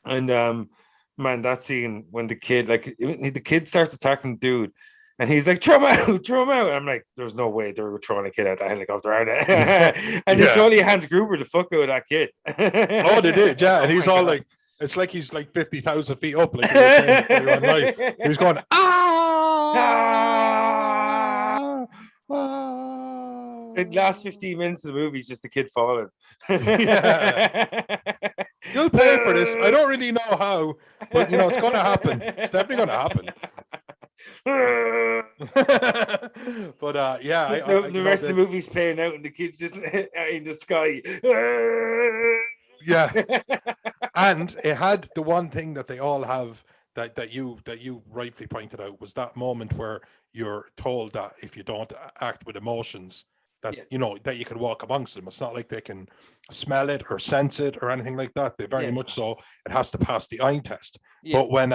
And man, that scene when the kid starts attacking the dude and he's like, throw him out. And I'm like, there's no way they were throwing a kid out the helicopter, are they? And they totally Hans Gruber the fuck out of that kid. Oh, they did, yeah. And he's all God. Like, it's like he's like 50,000 feet up. Like he was going, The last 15 minutes of the movie is just the kid falling. You'll pay for this. I don't really know how, but you know, it's going to happen. It's definitely going to happen. But the rest of the movie's playing out and the kid's just in the sky. Yeah. And it had the one thing that they all have that you rightfully pointed out, was that moment where you're told that if you don't act with emotions, that that you can walk amongst them. It's not like they can smell it or sense it or anything like that. They very much so, it has to pass the eye test. But when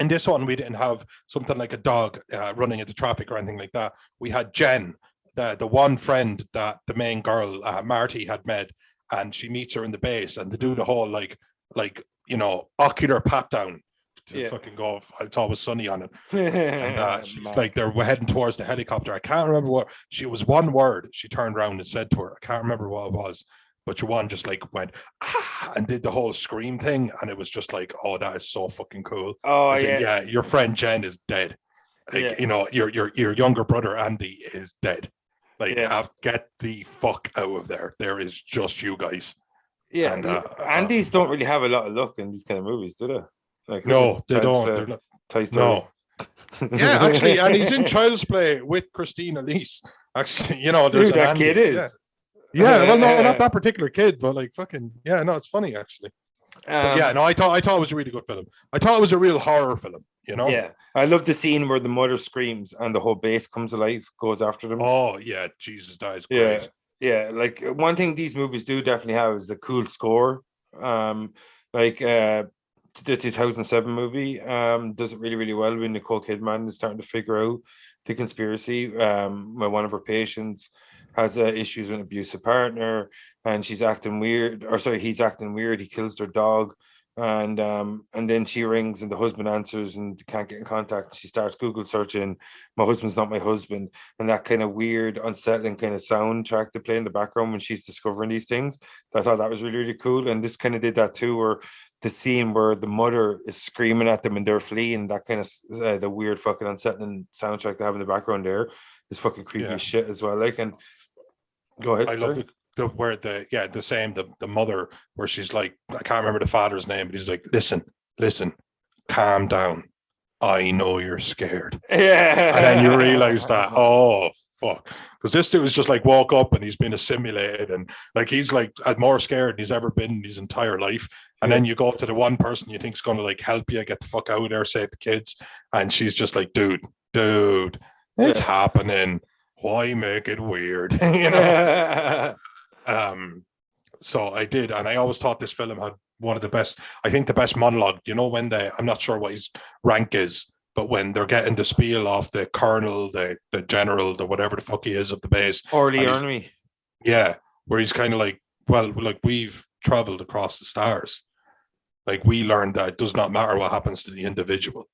in this one we didn't have something like a dog running into traffic or anything like that. We had Jen, the one friend that the main girl Marty had met, and she meets her in the base, and they do the whole like ocular pat down to fucking go, it's always sunny on it. And she's like, they're heading towards the helicopter. I can't remember what she was. One word she turned around and said to her. I can't remember what it was, but Jawan just like went and did the whole scream thing, and it was just like, oh, that is so fucking cool. Oh yeah, your friend Jen is dead. Like your younger brother Andy is dead. Like, get the fuck out of there. There is just you guys. Yeah, and Andes don't really have a lot of luck in these kind of movies, do they? Like, no, they don't. They're not. No. Yeah, actually, and he's in Child's Play with Christina Elise. Actually, there's that kid is. Yeah, well, no, not that particular kid, but like fucking, no, it's funny actually. I thought it was a really good film. I thought it was a real horror film. Yeah, I love the scene where the mother screams and the whole base comes alive, goes after them. Oh yeah, Jesus, that is great. Yeah, like one thing these movies do definitely have is the cool score. The 2007 movie does it really, really well when Nicole Kidman is starting to figure out the conspiracy. When one of her patients has issues with an abusive partner, and he's acting weird. He kills their dog, and then she rings, and the husband answers and can't get in contact. She starts Google searching, "My husband's not my husband," and that kind of weird, unsettling kind of soundtrack to play in the background when she's discovering these things. I thought that was really, really cool, and this kind of did that too, where the scene where the mother is screaming at them and they're fleeing, that kind of the weird fucking unsettling soundtrack they have in the background there is fucking creepy as shit as well. Like, and go ahead. I love the mother where she's like, I can't remember the father's name, but he's like, listen, calm down. I know you're scared. Yeah. And then you realize that, oh fuck, because this dude is just like woke up and he's been assimilated, and like he's like more scared than he's ever been in his entire life. And then you go up to the one person you think is going to like help you get the fuck out of there, save the kids, and she's just like, dude, it's happening. Why make it weird? So I did, and I always thought this film had one of the best, I think the best monologue. When I'm not sure what his rank is, but when they're getting the spiel off the colonel, the general, the whatever the fuck he is of the base, or the army, where he's kind of like, well, like, we've traveled across the stars, like we learned that it does not matter what happens to the individual,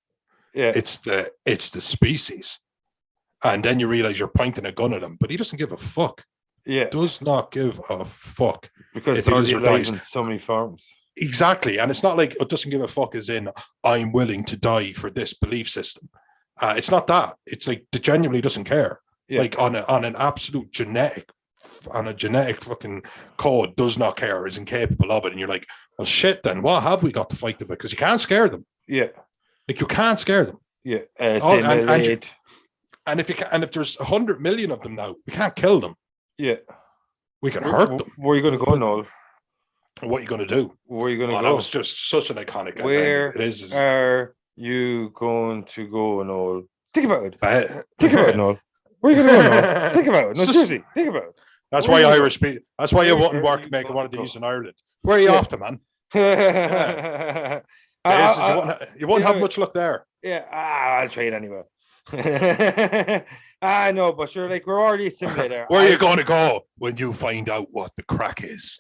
it's the species. And then you realize you're pointing a gun at him, but he doesn't give a fuck. Yeah, does not give a fuck, because they're alive in so many forms. Exactly. And it's not like it doesn't give a fuck as in I'm willing to die for this belief system. It's not that. It's like they genuinely doesn't care. Like on an absolute genetic fucking code, does not care, is incapable of it. And you're like, well, shit, then what have we got to fight them with? Because you can't scare them. Yeah. Like, you can't scare them. Yeah. And if there's 100 million of them now, we can't kill them. Yeah. We can hurt them. Where are you going to go, Noel? What are you going to do? Where are you going to go? That was just such an iconic. Where are you going to go, Noel? Think about it. Think about it, Noel. Where are you going to go, Noel? Think about it. No, seriously, think about it. That's why Irish people. That's why you wouldn't work making one of these in Ireland. Where are you off to, man? You won't have much luck there. Yeah, I'll trade anyway. I know, but sure, like, we're already assimilated. Where are you going to go when you find out what the crack is?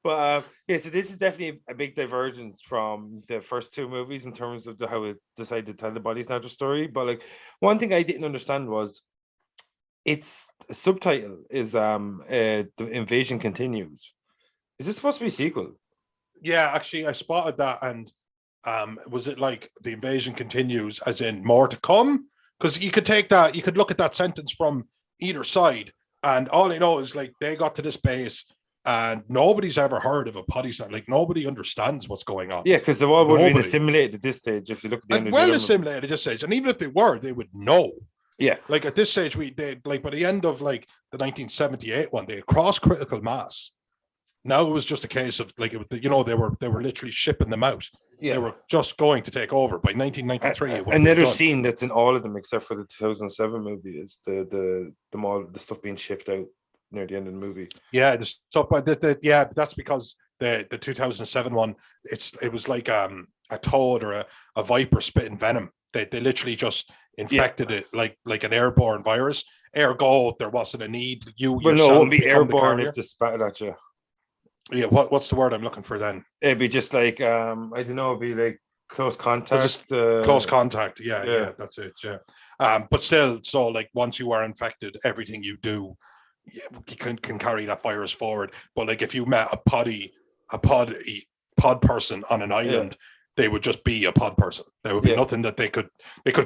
But so this is definitely a big divergence from the first two movies in terms of how it decided to tell the PodySnatcher story. But like, one thing I didn't understand was its subtitle is The Invasion Continues. Is this supposed to be a sequel? Yeah, actually, I spotted that. And was it like The Invasion Continues as in more to come? Because you could take that, you could look at that sentence from either side, and all I know is like they got to this base and nobody's ever heard of a PodySnatcher. Like, nobody understands what's going on. Yeah, because they all would have been assimilated at this stage. If you look at the end of well assimilated at this stage, and even if they were, they would know. Yeah, like at this stage, they like by the end of like the 1978 one, they had crossed critical mass. Now it was just a case of like, they were literally shipping them out. Yeah. They were just going to take over. By 1993, it would another scene that's in all of them except for the 2007 movie is the stuff being shipped out near the end of the movie. Yeah, the stuff, but that's because the 2007 one, it was like a toad or a viper spitting venom. They literally just infected it like an airborne virus. Ergo, there wasn't a need. But no, it wouldn't be airborne if they spat at you. Yeah, what's the word I'm looking for then? It'd be just like I don't know, it'd be like close contact. Close contact, yeah, that's it. Yeah. But still, so like once you are infected, everything you do, you can carry that virus forward. But like if you met a pod person on an island, they would just be a pod person. There would be nothing that they could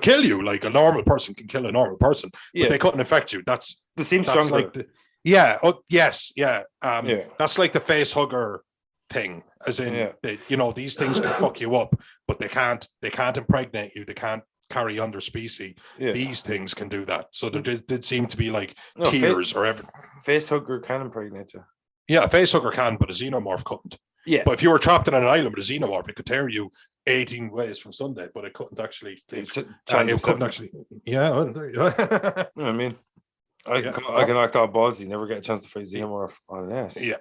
kill you. Like a normal person can kill a normal person, but they couldn't infect you. That's the same stronger. Like yeah. Oh, yes. Yeah. That's like the face hugger thing, as in, these things can fuck you up, but they can't impregnate you. They can't carry under species. These things can do that. So there did seem to be like tiers or everything. Face hugger can impregnate you. Yeah, a face hugger can, but a xenomorph couldn't. Yeah. But if you were trapped in an island with a xenomorph, it could tear you 18 ways from Sunday, but it couldn't actually. It couldn't actually. Yeah, well, there you go. You know what I mean? I can knock out balls. You never get a chance to fight xenomorph unless. Yeah.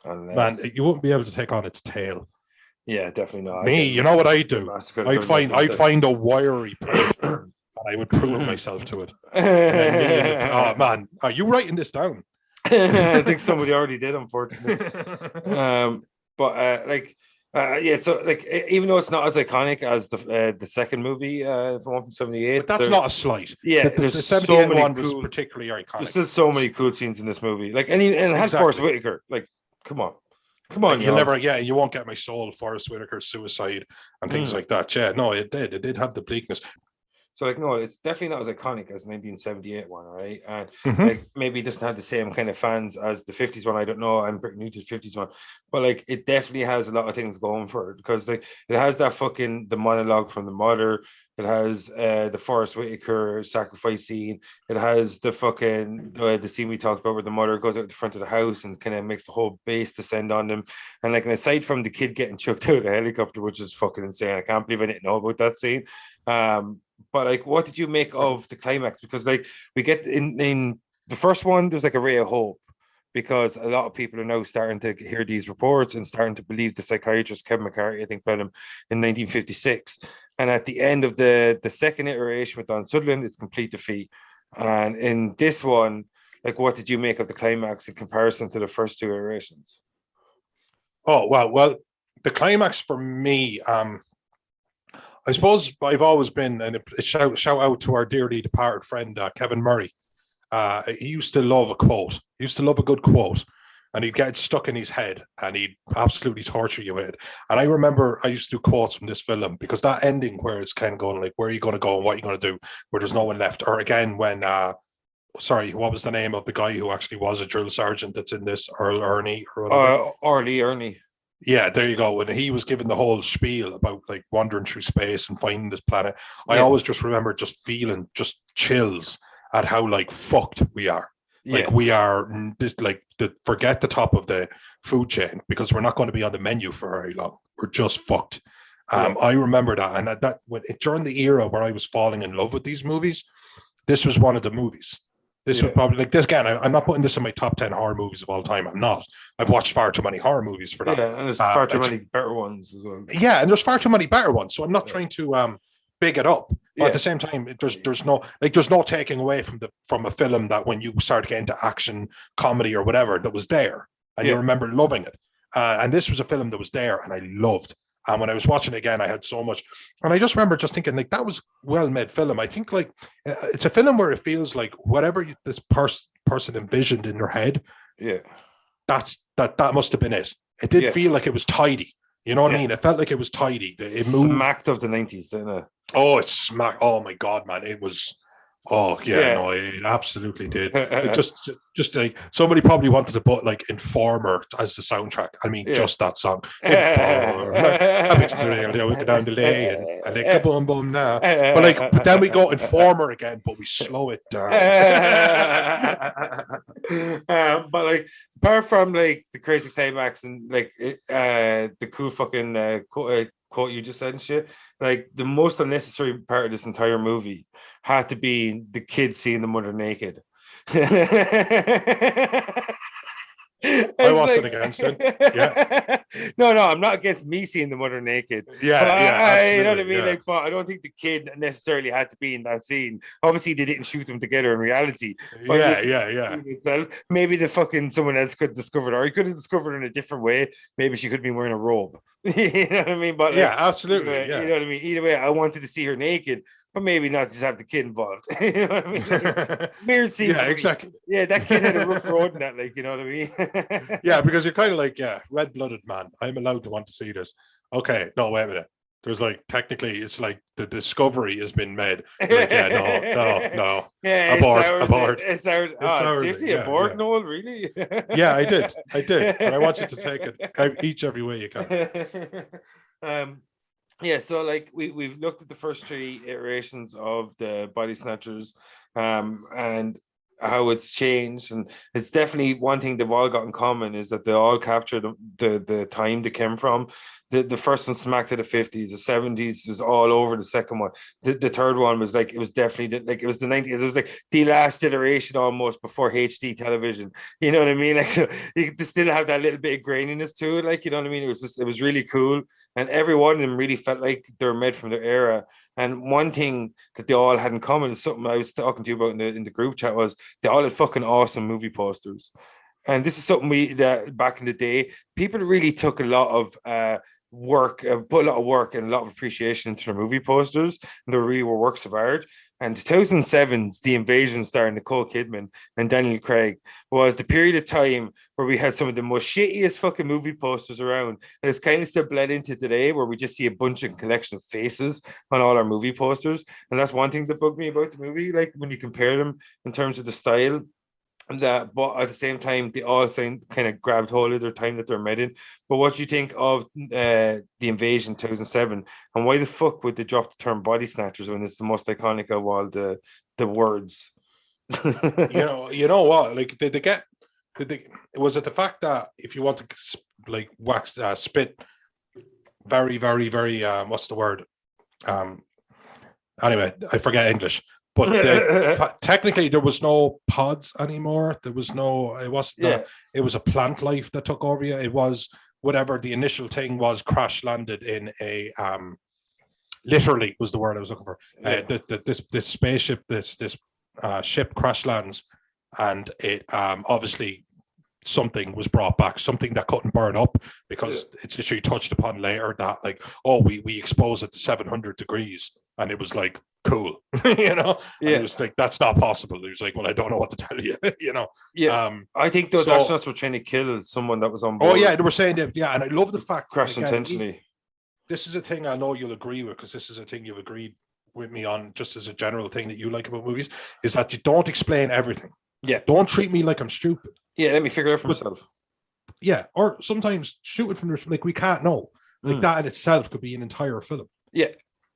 Man, you wouldn't be able to take on its tail. Yeah, definitely not. Me, you know what I'd do? I'd find a wiry predator and I would prove myself to it. Oh man, are you writing this down? I think somebody already did, unfortunately. So like even though it's not as iconic as the second movie from 1978, but that's not a slight. Yeah, the 78 one was particularly iconic. There's still so many cool scenes in this movie. Like and it had Forrest Whitaker. Like, come on. You'll never, you won't get my soul. Forrest Whitaker's suicide and things like that. Yeah, no, it did have the bleakness. So like, no, it's definitely not as iconic as the 1978 one, right? And like maybe it doesn't have the same kind of fans as the 50s one. I don't know. I'm pretty new to the 50s one, but like it definitely has a lot of things going for it because like it has that the monologue from the mother. It has the Forrest Whitaker sacrifice scene. It has the scene we talked about where the mother goes out the front of the house and kind of makes the whole base descend on them. And like, and aside from the kid getting chucked out of the helicopter, which is fucking insane. I can't believe I didn't know about that scene. But like, what did you make of the climax? Because like we get in the first one, there's like a ray of hope because a lot of people are now starting to hear these reports and starting to believe the psychiatrist Kevin McCarthy, I think, found him in 1956. And at the end of the second iteration with Don Sutherland, it's complete defeat. And in this one, like, what did you make of the climax in comparison to the first two iterations? Oh, well, the climax for me, I suppose I've always been, and a shout out to our dearly departed friend, Kevin Murray. He used to love a quote. He used to love a good quote. And he'd get it stuck in his head and he'd absolutely torture you with it. And I remember I used to do quotes from this film because that ending where it's kind of going like, where are you going to go and what are you going to do? Where there's no one left. Or again, when, what was the name of the guy who actually was a drill sergeant that's in this? Earl Ernie or whatever? Arlie Ernie. Yeah, there you go. And he was given the whole spiel about like wandering through space and finding this planet. I always just remember just feeling just chills at how like fucked we are. Like we are just like forget the top of the food chain because we're not going to be on the menu for very long. We're just fucked. I remember that, and during the era where I was falling in love with these movies, this was one of the movies. This would probably like this again. I'm not putting this in my top 10 horror movies of all time. I'm not. I've watched far too many horror movies for that. Yeah, and there's far too many better ones as well. Yeah, and there's far too many better ones. So I'm not trying to big it up. But at the same time, there's no taking away from a film that when you start getting into action, comedy, or whatever that was there, and you remember loving it. And this was a film that was there, and I loved. And when I was watching it again, I had so much, and I just remember just thinking like that was well-made film. I think like it's a film where it feels like whatever this person envisioned in their head, that must have been it. It did feel like it was tidy. You know what I mean? It felt like it was tidy. It moved. Smacked of the 90s, didn't it? Oh, it smacked. Oh my God, man. It was Oh yeah, no, it absolutely did. Like just like somebody probably wanted to put like Informer as the soundtrack. I mean, just that song. Informer, I'm explaining down the lane and like a boom boom now. But then we go Informer again, but we slow it down. But like apart from like the crazy climax and like the cool fucking quote you just said and shit, like the most unnecessary part of this entire movie had to be the kid seeing the mother naked. I wasn't against it. Yeah. No, I'm not against me seeing the mother naked. Yeah, absolutely. You know what I mean? Yeah. Like, but I don't think the kid necessarily had to be in that scene. Obviously, they didn't shoot them together in reality. Yeah. Maybe the fucking someone else could discover it, or he could have discovered it in a different way. Maybe she could be wearing a robe. You know what I mean? But yeah, absolutely. You know what I mean? Either way, I wanted to see her naked, but maybe not just have the kid involved. You know what I mean? Like, weird scene. Yeah, exactly. Yeah, that kid had a rough road in that, like, you know what I mean? Yeah, because you're kind of like, red-blooded man. I'm allowed to want to see this. Okay, no, wait a minute. There's like technically, it's like the discovery has been made. Like, no. Yeah, abort. It's ours. Seriously, abort, Noel? Really? Yeah, I did. And I want you to take it every way you can. Yeah, so like we've looked at the first 3 iterations of the Body Snatchers, and how it's changed, and it's definitely one thing they've all got in common is that they all captured the time they came from. The first one smacked to the 50s, the 70s was all over the second one. The third one was like, it was definitely like, it was the 90s. It was like the last iteration almost before HD television. You know what I mean? Like, so they still have that little bit of graininess to it. Like, you know what I mean? It was really cool. And every one of them really felt like they were made from their era. And one thing that they all had in common, something I was talking to you about in the group chat, was they all had fucking awesome movie posters. And this is something that back in the day, people really took a lot of put a lot of work and a lot of appreciation into their movie posters, and they really were works of art. And 2007's The Invasion, starring Nicole Kidman and Daniel Craig, was the period of time where we had some of the most shittiest fucking movie posters around. And it's kind of still bled into today, where we just see a bunch of collection of faces on all our movie posters. And that's one thing that bugged me about the movie, like when you compare them in terms of the style. That, but at the same time, they all kind of grabbed hold of their time that they're made in. But what do you think of The Invasion 2007, and why the fuck would they drop the term body snatchers when it's the most iconic of all the words? you know what? Like, was it the fact that if you want to like spit very, very, very what's the word? Anyway, I forget English. But technically, there was no pods anymore. There was no. It wasn't. It was a plant life that took over you. It was whatever the initial thing was. Crash landed in a. Literally was the word I was looking for. This spaceship, this ship crash lands, and it obviously something was brought back, something that couldn't burn up, because it's literally touched upon later that like, oh, we expose it to 700 degrees, and it was like, cool. You know, and it was like, that's not possible. It was like, well, I don't know what to tell you. You know. I think those astronauts were trying to kill someone that was on board. Oh yeah, they were saying that. Yeah, and I love the fact crashed intentionally. This is a thing I know you'll agree with, because this is a thing you've agreed with me on, just as a general thing that you like about movies, is that you don't explain everything. Yeah, don't treat me like I'm stupid. Yeah, let me figure it out for myself. Yeah, or sometimes shoot it from like, we can't know. Like that in itself could be an entire film. Yeah,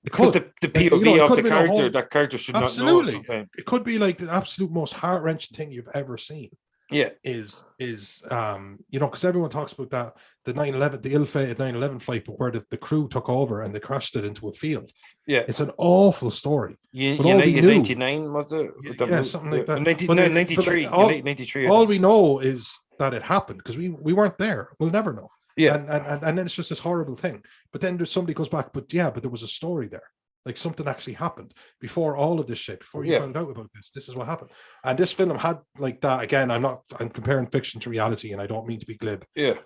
because the POV of the character, that character should not know. Sometimes it could be like the absolute most heart-wrenching thing you've ever seen. Yeah, is you know, because everyone talks about that, the 9/11, the ill-fated 9/11 flight, but where the crew took over and they crashed it into a field. Yeah, it's an awful story. United 99 was it? Yeah, something like that. 93, late 93. All we know is that it happened, because we weren't there. We'll never know. Yeah, and then it's just this horrible thing. But then there's somebody goes back, but there was a story there. Like, something actually happened before all of this shit, before you found out about this. This is what happened. And this film had like that. Again, I'm comparing fiction to reality, and I don't mean to be glib. Yeah.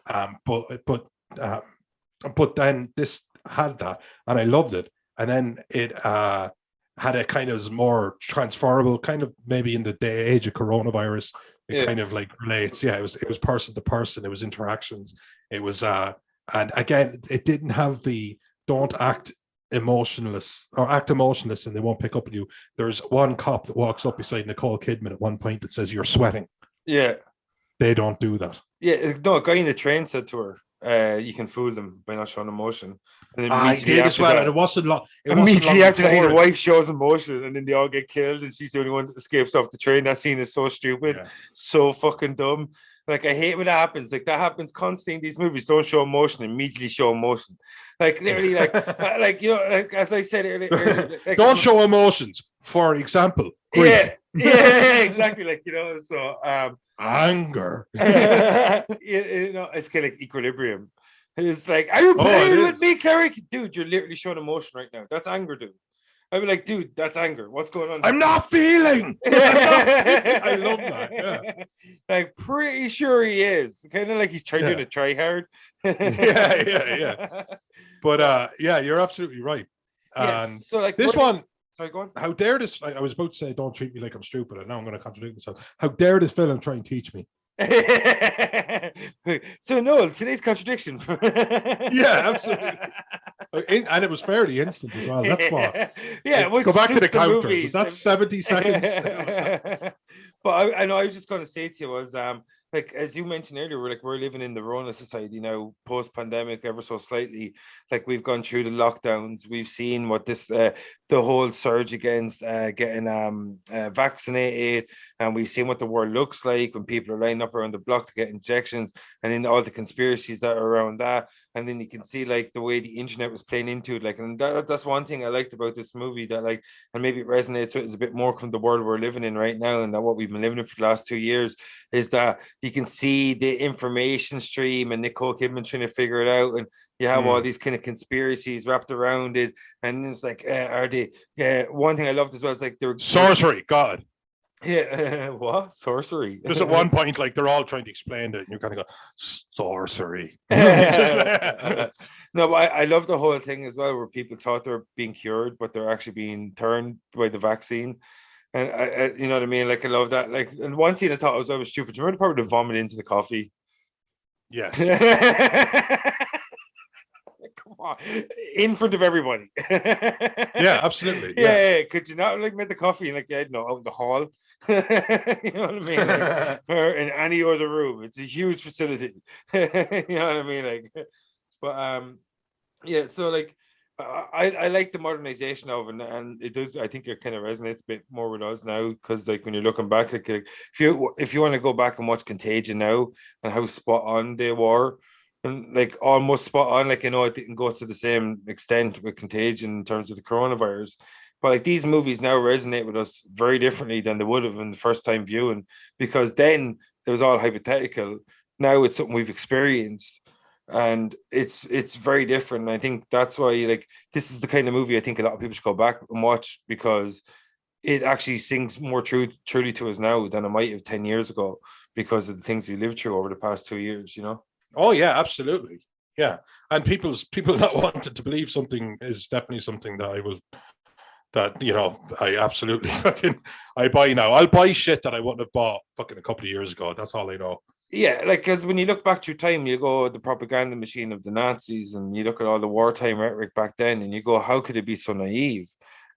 But then this had that, and I loved it. And then it had a kind of more transferable, kind of maybe in the age of coronavirus, it kind of like relates. Yeah, it was person to person. It was interactions. It was and again, it didn't have the don't act emotionless or act emotionless and they won't pick up on you. There's one cop that walks up beside Nicole Kidman at one point that says, "You're sweating." Yeah. They don't do that. Yeah, no, a guy in the train said to her, you can fool them by not showing emotion. And I did as well, and it wasn't long. Immediately after that, his wife shows emotion, and then they all get killed, and she's the only one that escapes off the train. That scene is so stupid, so fucking dumb. Like, I hate when that happens. Like, that happens constantly in these movies. Don't show emotion, immediately show emotion. Like, literally, like you know, like as I said earlier, like, don't show emotions. For example, grief. Yeah, exactly. Like, you know, so anger. You know, it's kind of like equilibrium. It's like, are you playing with me, Carrie? Dude, you're literally showing emotion right now. That's anger, dude. I'd be like, dude, that's anger. What's going on? I'm not feeling. I love that. Yeah. Like, pretty sure he is. Kind of like he's trying to try hard. yeah. But yeah, you're absolutely right. Yes. And so like this one. Sorry, go on. How dare this? I was about to say, don't treat me like I'm stupid, and now I'm going to contradict myself. How dare this film try and teach me? So Noel, today's contradiction. Yeah, absolutely. And it was fairly instant as well. That's why. Yeah, go back to the counter. Was that 70 seconds? But I know I was just going to say to you was like, as you mentioned earlier, we're living in the Rona society now, post-pandemic, ever so slightly. Like, we've gone through the lockdowns, we've seen what this the whole surge against getting vaccinated, and we've seen what the world looks like when people are lining up around the block to get injections, and then all the conspiracies that are around that. And then you can see like the way the internet was playing into it. Like, and that's one thing I liked about this movie, that like, and maybe it resonates with, is a bit more from the world we're living in right now, and that what we've been living in for the last 2 years, is that you can see the information stream and Nicole Kidman trying to figure it out, and you have all these kind of conspiracies wrapped around it, and it's like, are they? One thing I loved as well is like they're sorcery, God. Yeah, what sorcery? Just at one point, like they're all trying to explain it, and you kind of go, sorcery. No, but I love the whole thing as well, where people thought they're being cured, but they're actually being turned by the vaccine. And I you know what I mean? Like, I love that. Like, and one scene I thought was always stupid. Do you remember the part where they vomit into the coffee? Yes. Come on, in front of everybody. Yeah, absolutely. Yeah. Could you not like make the coffee like, out in the hall? You know what I mean? Like, or in any other room. It's a huge facility. You know what I mean? Like, but yeah. So like, I like the modernization of it, and it does. I think it kind of resonates a bit more with us now, because like when you're looking back, like if you want to go back and watch Contagion now and how spot on they were. And like almost spot on, like, you know, it didn't go to the same extent with Contagion in terms of the coronavirus, but like these movies now resonate with us very differently than they would have in the first time viewing, because then it was all hypothetical. Now it's something we've experienced, and it's very different. And I think that's why, like, this is the kind of movie I think a lot of people should go back and watch, because it actually sings more truly to us now than it might have 10 years ago, because of the things we lived through over the past 2 years, you know. Oh yeah, absolutely. Yeah. And people that wanted to believe something is definitely something that you know, I absolutely I buy now. I'll buy shit that I wouldn't have bought fucking a couple of years ago. That's all I know. Yeah, like, because when you look back through time, you go the propaganda machine of the Nazis, and you look at all the wartime rhetoric back then, and you go, how could it be so naive?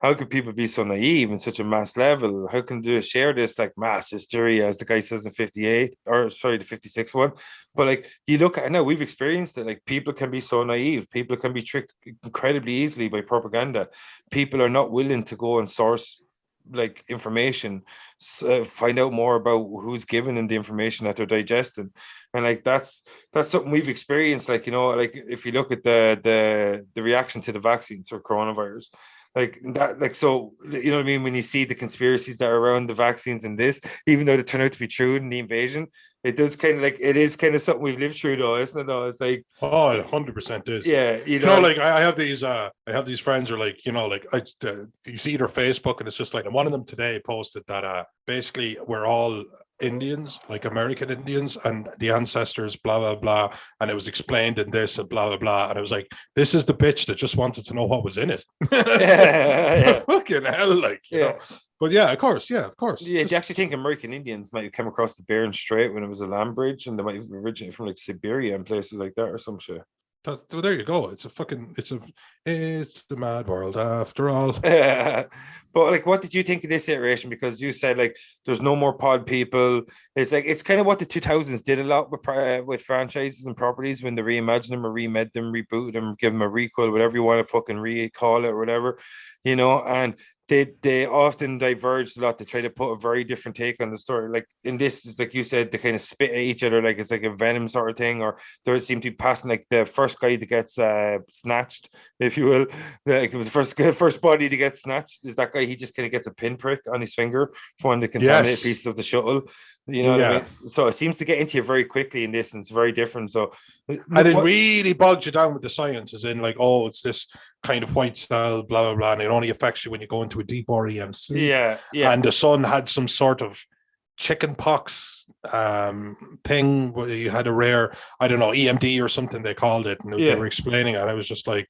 How could people be so naive in such a mass level? How can they share this like mass hysteria, as the guy says in 58, or sorry, the 56 one? But like, you look at it now, we've experienced it. Like, people can be so naive. People can be tricked incredibly easily by propaganda. People are not willing to go and source like information, find out more about who's giving them the information that they're digesting. And like, that's something we've experienced. Like, you know, like if you look at the reaction to the vaccines or coronavirus, like that, like, so you know what I mean, when you see the conspiracies that are around the vaccines and this, even though they turn out to be true in the invasion, it does kind of like, it is kind of something we've lived through though, isn't it though? It's like, oh, it 100% is. Yeah, you know, like I have these friends who are like, you know, like you see their Facebook, and it's just like, and one of them today posted that basically we're all Indians, like American Indians, and the ancestors, blah blah blah, and it was explained in this and blah blah blah, and I was like, this is the bitch that just wanted to know what was in it. Yeah. Fucking hell, like, you know. But yeah, of course. Yeah, do you actually think American Indians might have come across the Bering Strait when it was a land bridge, and they might have originated from like Siberia and places like that or some shit? So there you go. It's the mad world after all. But like, what did you think of this iteration? Because you said like there's no more pod people. It's like it's kind of what the 2000s did a lot with franchises and properties when they reimagined them or remade them, rebooted them, give them a requel, whatever you want to fucking recall it or whatever, and they often diverged a lot to try to put a very different take on the story. Like in this, is like you said, they kind of spit at each other, like it's like a venom sort of thing, or they seem to be passing. Like the first guy that gets snatched, if you will, the first body to get snatched is that guy. He just kind of gets a pinprick on his finger for one of the contaminated pieces of the shuttle. You know what I mean? So it seems to get into you very quickly in this, and it's very different. So, and it really bogs you down with the science, as in like, oh, it's this kind of white cell, blah blah blah, and it only affects you when you go into a deep REM sleep. Yeah. And the son had some sort of chicken pox thing where you had a rare, I don't know, EMD or something they called it, and they were explaining it. I was just like,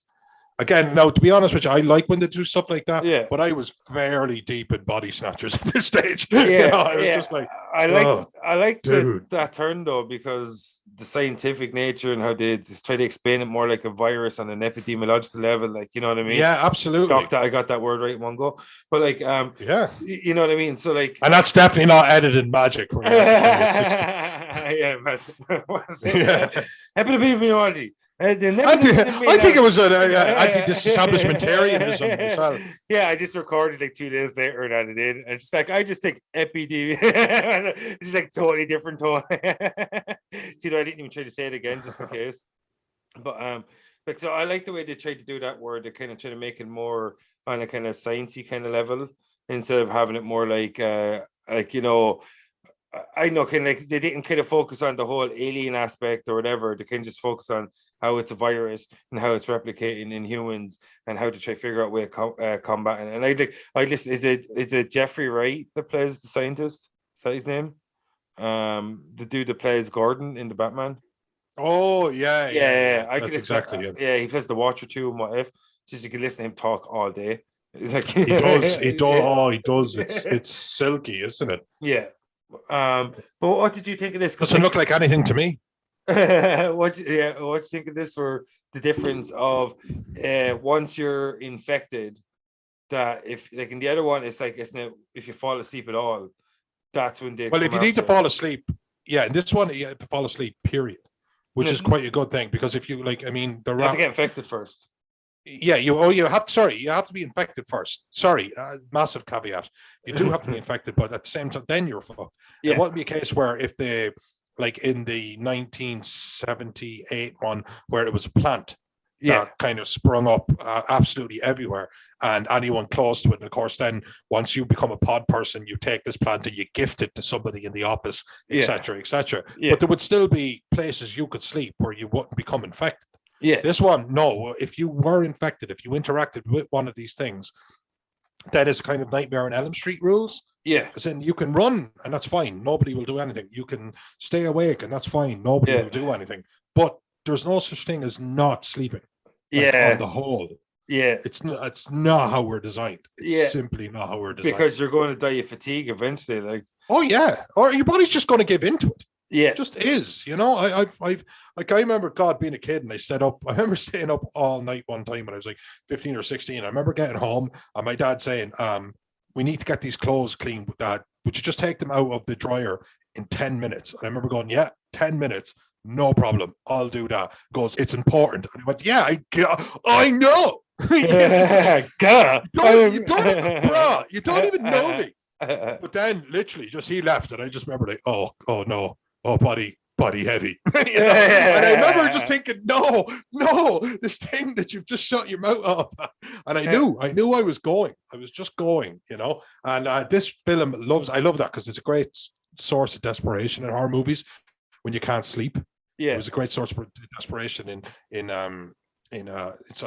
again, now to be honest with you, I like when they do stuff like that. Yeah. But I was fairly deep in PodySnatchers at this stage. Yeah. I was just like, I like that turn though, because the scientific nature and how they just try to explain it more like a virus on an epidemiological level, like, you know what I mean? Yeah, absolutely. I got that word right in one go. But like, you know what I mean? So like, and that's definitely not edited magic. Epidemiology. I think it was an anti-disestablishmentarianism myself. Yeah, I just recorded like 2 days later and added in. And just like, I just think it's just like totally different tone. You know, I didn't even try to say it again just in case. But so I like the way they tried to do that, where they kind of try to make it more on a kind of sciencey kind of level instead of having it more like I know, kind of like they didn't kind of focus on the whole alien aspect or whatever. They can just focus on how it's a virus and how it's replicating in humans and how to try to figure out way of combating. And I listen. Is it Jeffrey Wright that plays the scientist? Is that his name? The dude that plays Gordon in the Batman. Oh yeah. I can exactly it. Yeah, he plays the Watcher too and what if. Just you can listen to him talk all day. Like he does. Oh, he does. It's silky, isn't it? Yeah. But what did you think of this? Doesn't look like anything to me. What do you think of this, or the difference of once you're infected, that if like in the other one it's like if you fall asleep at all, that's when they if you need to fall asleep, in this one you have to fall asleep, period, which is quite a good thing, because if you like, I mean, you have to get infected first. Yeah, you have to be infected first. Sorry, massive caveat. You do have to be infected, but at the same time, then you're fucked. Yeah. It won't be a case where if they, like in the 1978 one, where it was a plant that kind of sprung up absolutely everywhere, and anyone close to it. And of course, then once you become a pod person, you take this plant and you gift it to somebody in the office, etc., etc. But there would still be places you could sleep where you wouldn't become infected. Yeah. This one, no. If you were infected, if you interacted with one of these things, that is kind of Nightmare on Elm Street rules. Yeah. As in, you can run and that's fine. Nobody will do anything. You can stay awake and that's fine. Nobody will do anything. But there's no such thing as not sleeping. On the whole. Yeah. It's not how we're designed. It's simply not how we're designed. Because you're going to die of fatigue eventually. Like, oh yeah. Or your body's just going to give into it. Yeah, it just is, I remember being a kid, and I remember staying up all night one time when I was like 15 or 16. I remember getting home and my dad saying, we need to get these clothes clean. Would you just take them out of the dryer in 10 minutes? And I remember going, 10 minutes, no problem, I'll do that. Goes, it's important. And I went, I know. You don't even know me. But then literally just he left, and I just remember like, oh no. Oh, body heavy. And I remember just thinking, no, this thing that you've just shut your mouth up. And I knew I was going. I was just going, And this film I love that, because it's a great source of desperation in horror movies when you can't sleep. Yeah, it was a great source of desperation in it's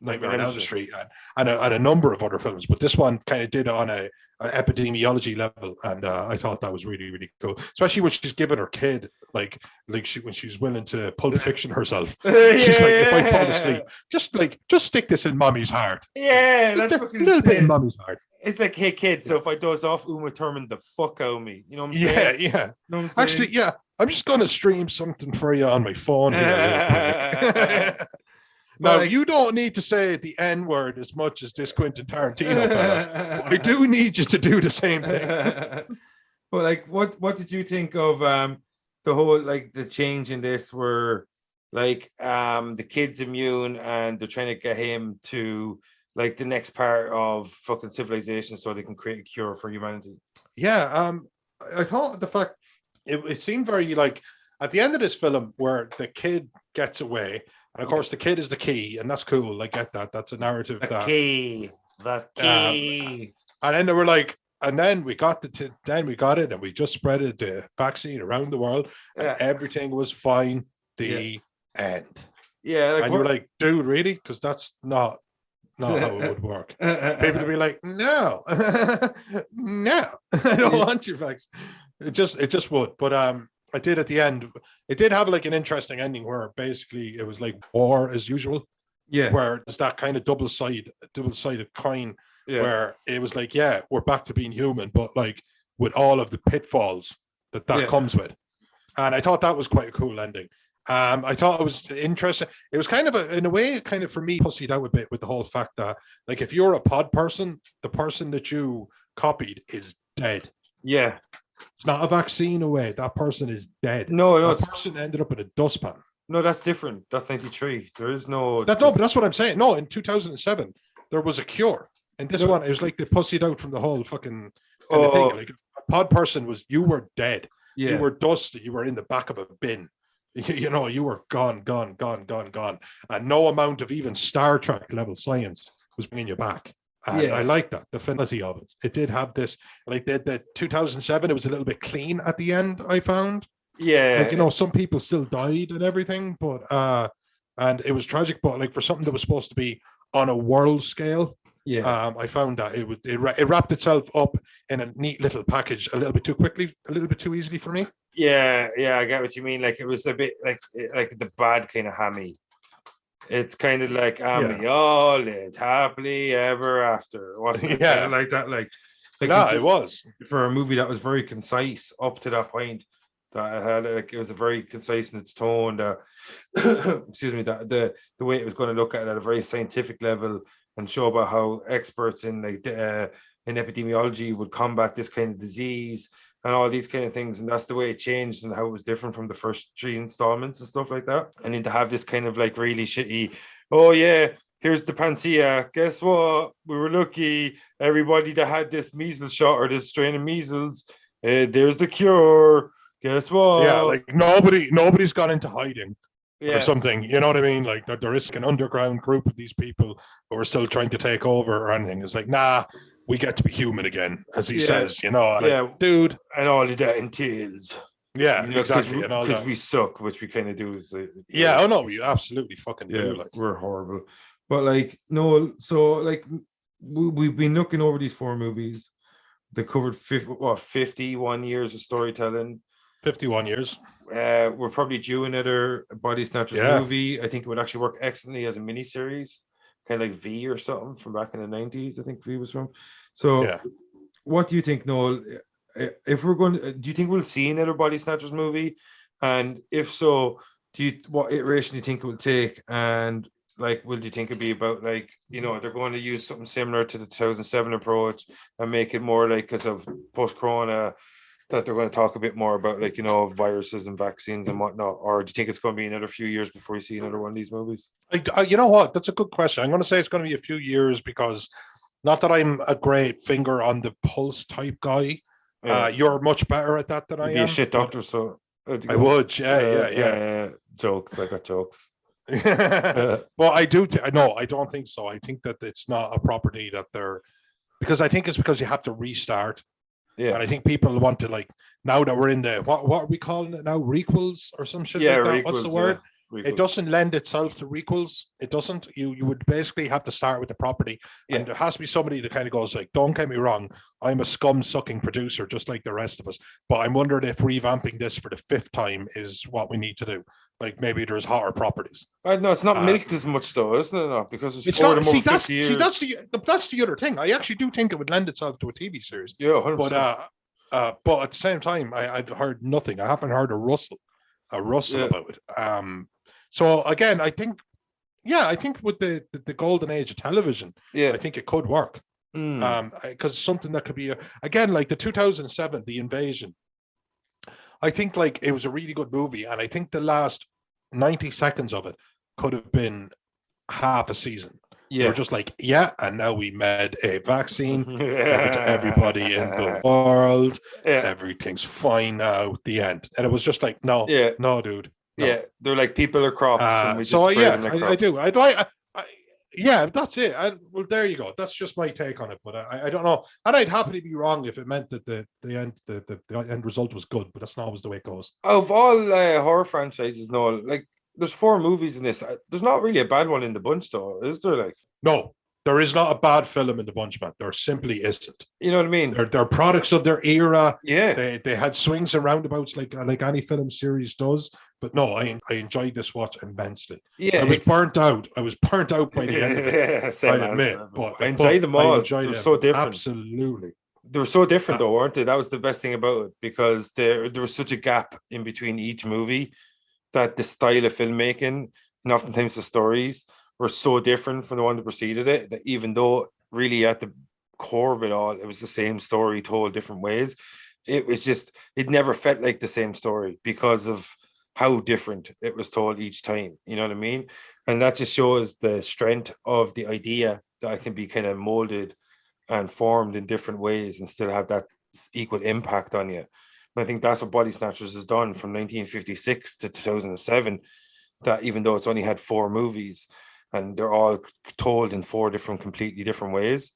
Nightmare on Elm Street and a number of other films, but this one kind of did it on a epidemiology level, and I thought that was really, really cool, especially when she's giving her kid when she's willing to Pulp Fiction herself. She's like, if I fall asleep, just stick this in mommy's heart. That's fucking a little bit in mommy's heart. It's like, hey kid, so if I doze off, Uma Thurman the fuck out of me. You know what I'm saying? Yeah. You know what I'm saying? Actually, I'm just gonna stream something for you on my phone here. Now, you don't need to say the N-word as much as this Quentin Tarantino fella. I do need you to do the same thing. But like, what did you think of the whole, like, the change in this where, like, the kid's immune and they're trying to get him to, like, the next part of fucking civilization so they can create a cure for humanity? Yeah, I thought the fact, it seemed very, like, at the end of this film where the kid gets away, and of course, the kid is the key, and that's cool. I get that. That's a narrative. The key. And then they were like, and then we got it, and we just spread it, the vaccine around the world, and everything was fine. The end. Yeah, like, and you're like, dude, really? Because that's not how it would work. People would be like, no, no, I don't want your vaccine. It just would. But I did at the end. It did have like an interesting ending where basically it was like war as usual. Yeah. Where it's that kind of double-sided coin. Yeah. Where it was like, we're back to being human, but like with all of the pitfalls that comes with. And I thought that was quite a cool ending. I thought it was interesting. It was kind of in a way, kind of for me, pussied out a bit with the whole fact that, like, if you're a pod person, the person that you copied is dead. Yeah. It's not a vaccine away. That person is dead. No, that person ended up in a dustpan. No, that's different. That's 93. There is no. But that's what I'm saying. No, in 2007, there was a cure. And this one, it was like they pussied out from the whole fucking kind of thing. Like, a pod person you were dead. Yeah. You were dust. You were in the back of a bin. You were gone. And no amount of even Star Trek level science was bringing you back. And I like that, the finality of it. It did have this, like the 2007, it was a little bit clean at the end, I found. Yeah. Like, some people still died and everything, but, and it was tragic, but like for something that was supposed to be on a world scale, I found that it wrapped itself up in a neat little package a little bit too quickly, a little bit too easily for me. Yeah, I get what you mean. Like, it was a bit like the bad kind of hammy. It's kind of like we all lived happily ever after, wasn't it? Kind of like that, like it was for a movie that was very concise up to that point. That it had, like, it was a very concise in its tone. Excuse me, that the way it was going to look at it at a very scientific level and show about how experts in in epidemiology would combat this kind of disease and all these kind of things. And that's the way it changed and how it was different from the first 3 installments and stuff like that. And then to have this kind of like really shitty, here's the panacea. Guess what? We were lucky. Everybody that had this measles shot or this strain of measles, there's the cure. Guess what? Yeah, like nobody's gone into hiding or something. You know what I mean? Like, there is an underground group of these people who are still trying to take over or anything. It's like, nah, we get to be human again, as he says, like, dude. And all of that entails. Yeah, exactly. Because we suck, which we kind of do. We absolutely fucking do. Like, we're horrible. But like, no, so like, we've been looking over these 4 movies. They covered 51 years of storytelling. 51 years. We're probably due another PodySnatchers movie. I think it would actually work excellently as a miniseries, kind of like V or something from back in the 90s. I think V was from. So, what do you think, Noel? If we're going, do you think we'll see another PodySnatchers movie? And if so, what iteration do you think it will take? And like, do you think it'd be about, like, they're going to use something similar to the 2007 approach and make it more like, because of post-corona, that they're going to talk a bit more about, like, viruses and vaccines and whatnot? Or do you think it's going to be another few years before you see another one of these movies? You know what? That's a good question. I'm going to say it's going to be a few years, because not that I'm a great finger on the pulse type guy. You're much better at that than I am. You'd be a shit doctor, so I would. Yeah. Jokes. I got jokes. Well, I do. No, I don't think so. I think that it's not a property that they're, because I think it's because you have to restart. Yeah, and I think people want to, like, now that we're in the what are we calling it now? Requels or some shit like that. What's the word? It doesn't lend itself to requels. It doesn't. You would basically have to start with the property, and there has to be somebody that kind of goes like, "Don't get me wrong, I'm a scum-sucking producer, just like the rest of us. But I'm wondering if revamping this for the 5th time is what we need to do. Like maybe there's hotter properties." No, it's not milked as much though, isn't it? Not because it's not. See, that's the other thing. I actually do think it would lend itself to a TV series. Yeah, 100%. But at the same time, I've heard nothing. I haven't heard a rustle about it. So again, I think with the golden age of television, I think it could work. Because something that could be again like the 2007, The Invasion. I think like it was a really good movie, and I think the last 90 seconds of it could have been half a season. We're just like, and now we made a vaccine to everybody in the world. Everything's fine now. The end. And it was just like, no, dude. No. Yeah, they're like people are crops. And we just I do. I'd like. That's it. Well, there you go. That's just my take on it. But I don't know, and I'd happily be wrong if it meant that the end result was good. But that's not always the way it goes. Of all horror franchises, Noel, like there's 4 movies in this. There's not really a bad one in the bunch, though, is there? Like, no. There is not a bad film in the bunch, man. There simply isn't. You know what I mean? They're products of their era. Yeah. They had swings and roundabouts like any film series does. But no, I enjoyed this watch immensely. Yeah. I was burnt out. I was burnt out by the end of it. I admit. But I enjoyed them all. They were so different. Absolutely. They were so different though, weren't they? That was the best thing about it, because there was such a gap in between each movie that the style of filmmaking and oftentimes the stories were so different from the one that preceded it, that even though really at the core of it all, it was the same story told different ways, it never felt like the same story because of how different it was told each time. You know what I mean? And that just shows the strength of the idea that it can be kind of molded and formed in different ways and still have that equal impact on you. And I think that's what PodySnatchers has done from 1956 to 2007, that even though it's only had 4 movies, and they're all told in 4 completely different ways,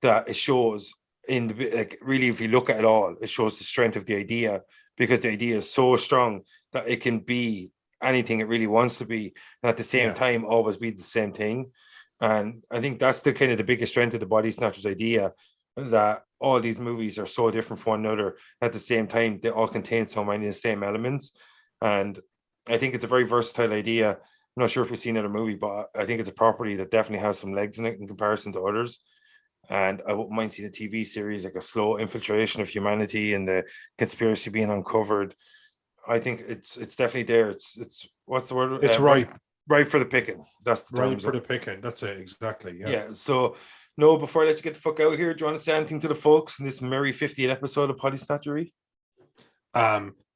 that it shows really, if you look at it all, it shows the strength of the idea, because the idea is so strong that it can be anything it really wants to be, and at the same time always be the same thing. And I think that's the kind of the biggest strength of the PodySnatchers idea, that all these movies are so different from one another. At the same time, they all contain so many of the same elements. And I think it's a very versatile idea. I'm not sure if we've seen another movie, but I think it's a property that definitely has some legs in it in comparison to others. And I wouldn't mind seeing a TV series, like a slow infiltration of humanity and the conspiracy being uncovered. I think it's definitely there. It's what's the word? It's ripe for the picking. That's the term. Ripe for the picking. That's it, exactly. Yeah. So no, before I let you get the fuck out of here, do you want to say anything to the folks in this merry 50th episode of PodySnatchery?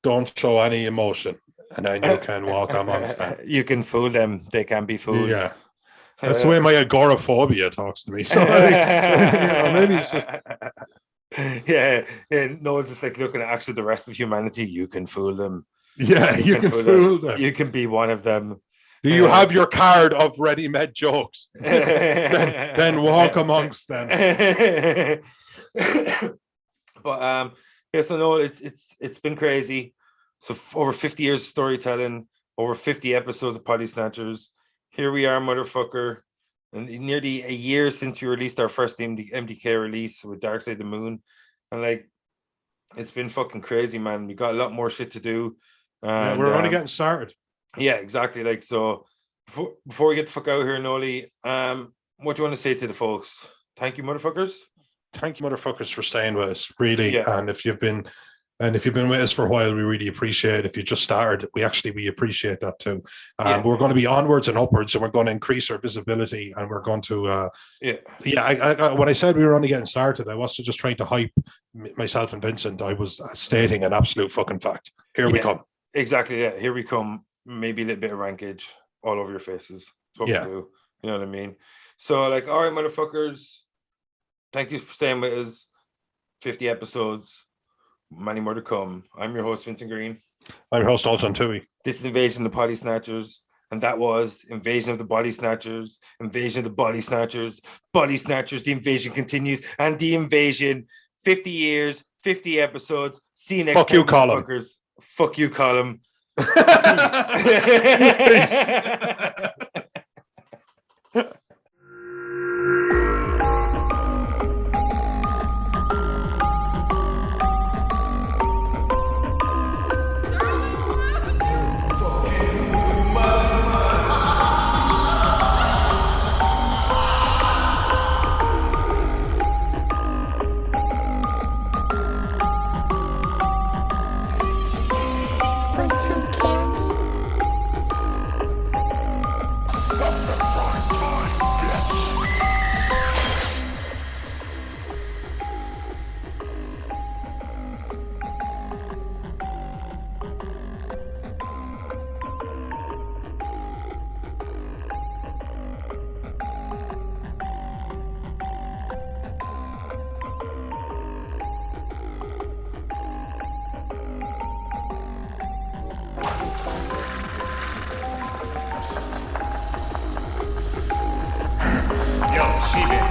Don't show any emotion, and then you can walk amongst them. You can fool them. They can be fooled. Yeah. That's the way my agoraphobia talks to me. So maybe it's just... No, it's just like looking at actually the rest of humanity. You can fool them. Yeah, you can fool them. You can be one of them. Do you have your card of ready-made jokes? then walk amongst them. But so no, it's been crazy. So over 50 years of storytelling, over 50 episodes of PodySnatchers. Here we are, motherfucker. And nearly a year since we released our first MDK release with Dark Side of the Moon. And like, it's been fucking crazy, man. We got a lot more shit to do. And, we're only getting started. Yeah, exactly. Like, so before we get the fuck out here, Noli, what do you want to say to the folks? Thank you, motherfuckers. Thank you, motherfuckers, for staying with us, really. Yeah. And if you've been with us for a while, we really appreciate it. If you just started, we appreciate that too. We're going to be onwards and upwards, and we're going to increase our visibility, and we're going to when I said we were only getting started, I wasn't just trying to hype myself and Vincent. I was stating an absolute fucking fact. Here we come. Exactly. Yeah, here we come. Maybe a little bit of rankage all over your faces. That's what we do. You know what I mean? So, like, all right, motherfuckers. Thank you for staying with us. 50 episodes. Many more to come. I'm your host, Vincent Green. I'm your host, Alton Tui. This is Invasion of the PodySnatchers, and that was Invasion of the PodySnatchers, Invasion of the PodySnatchers, PodySnatchers, the invasion continues, and the invasion, 50 years, 50 episodes. See you next time, Fuck you, Colin. Fuck you, Colin. Yo, she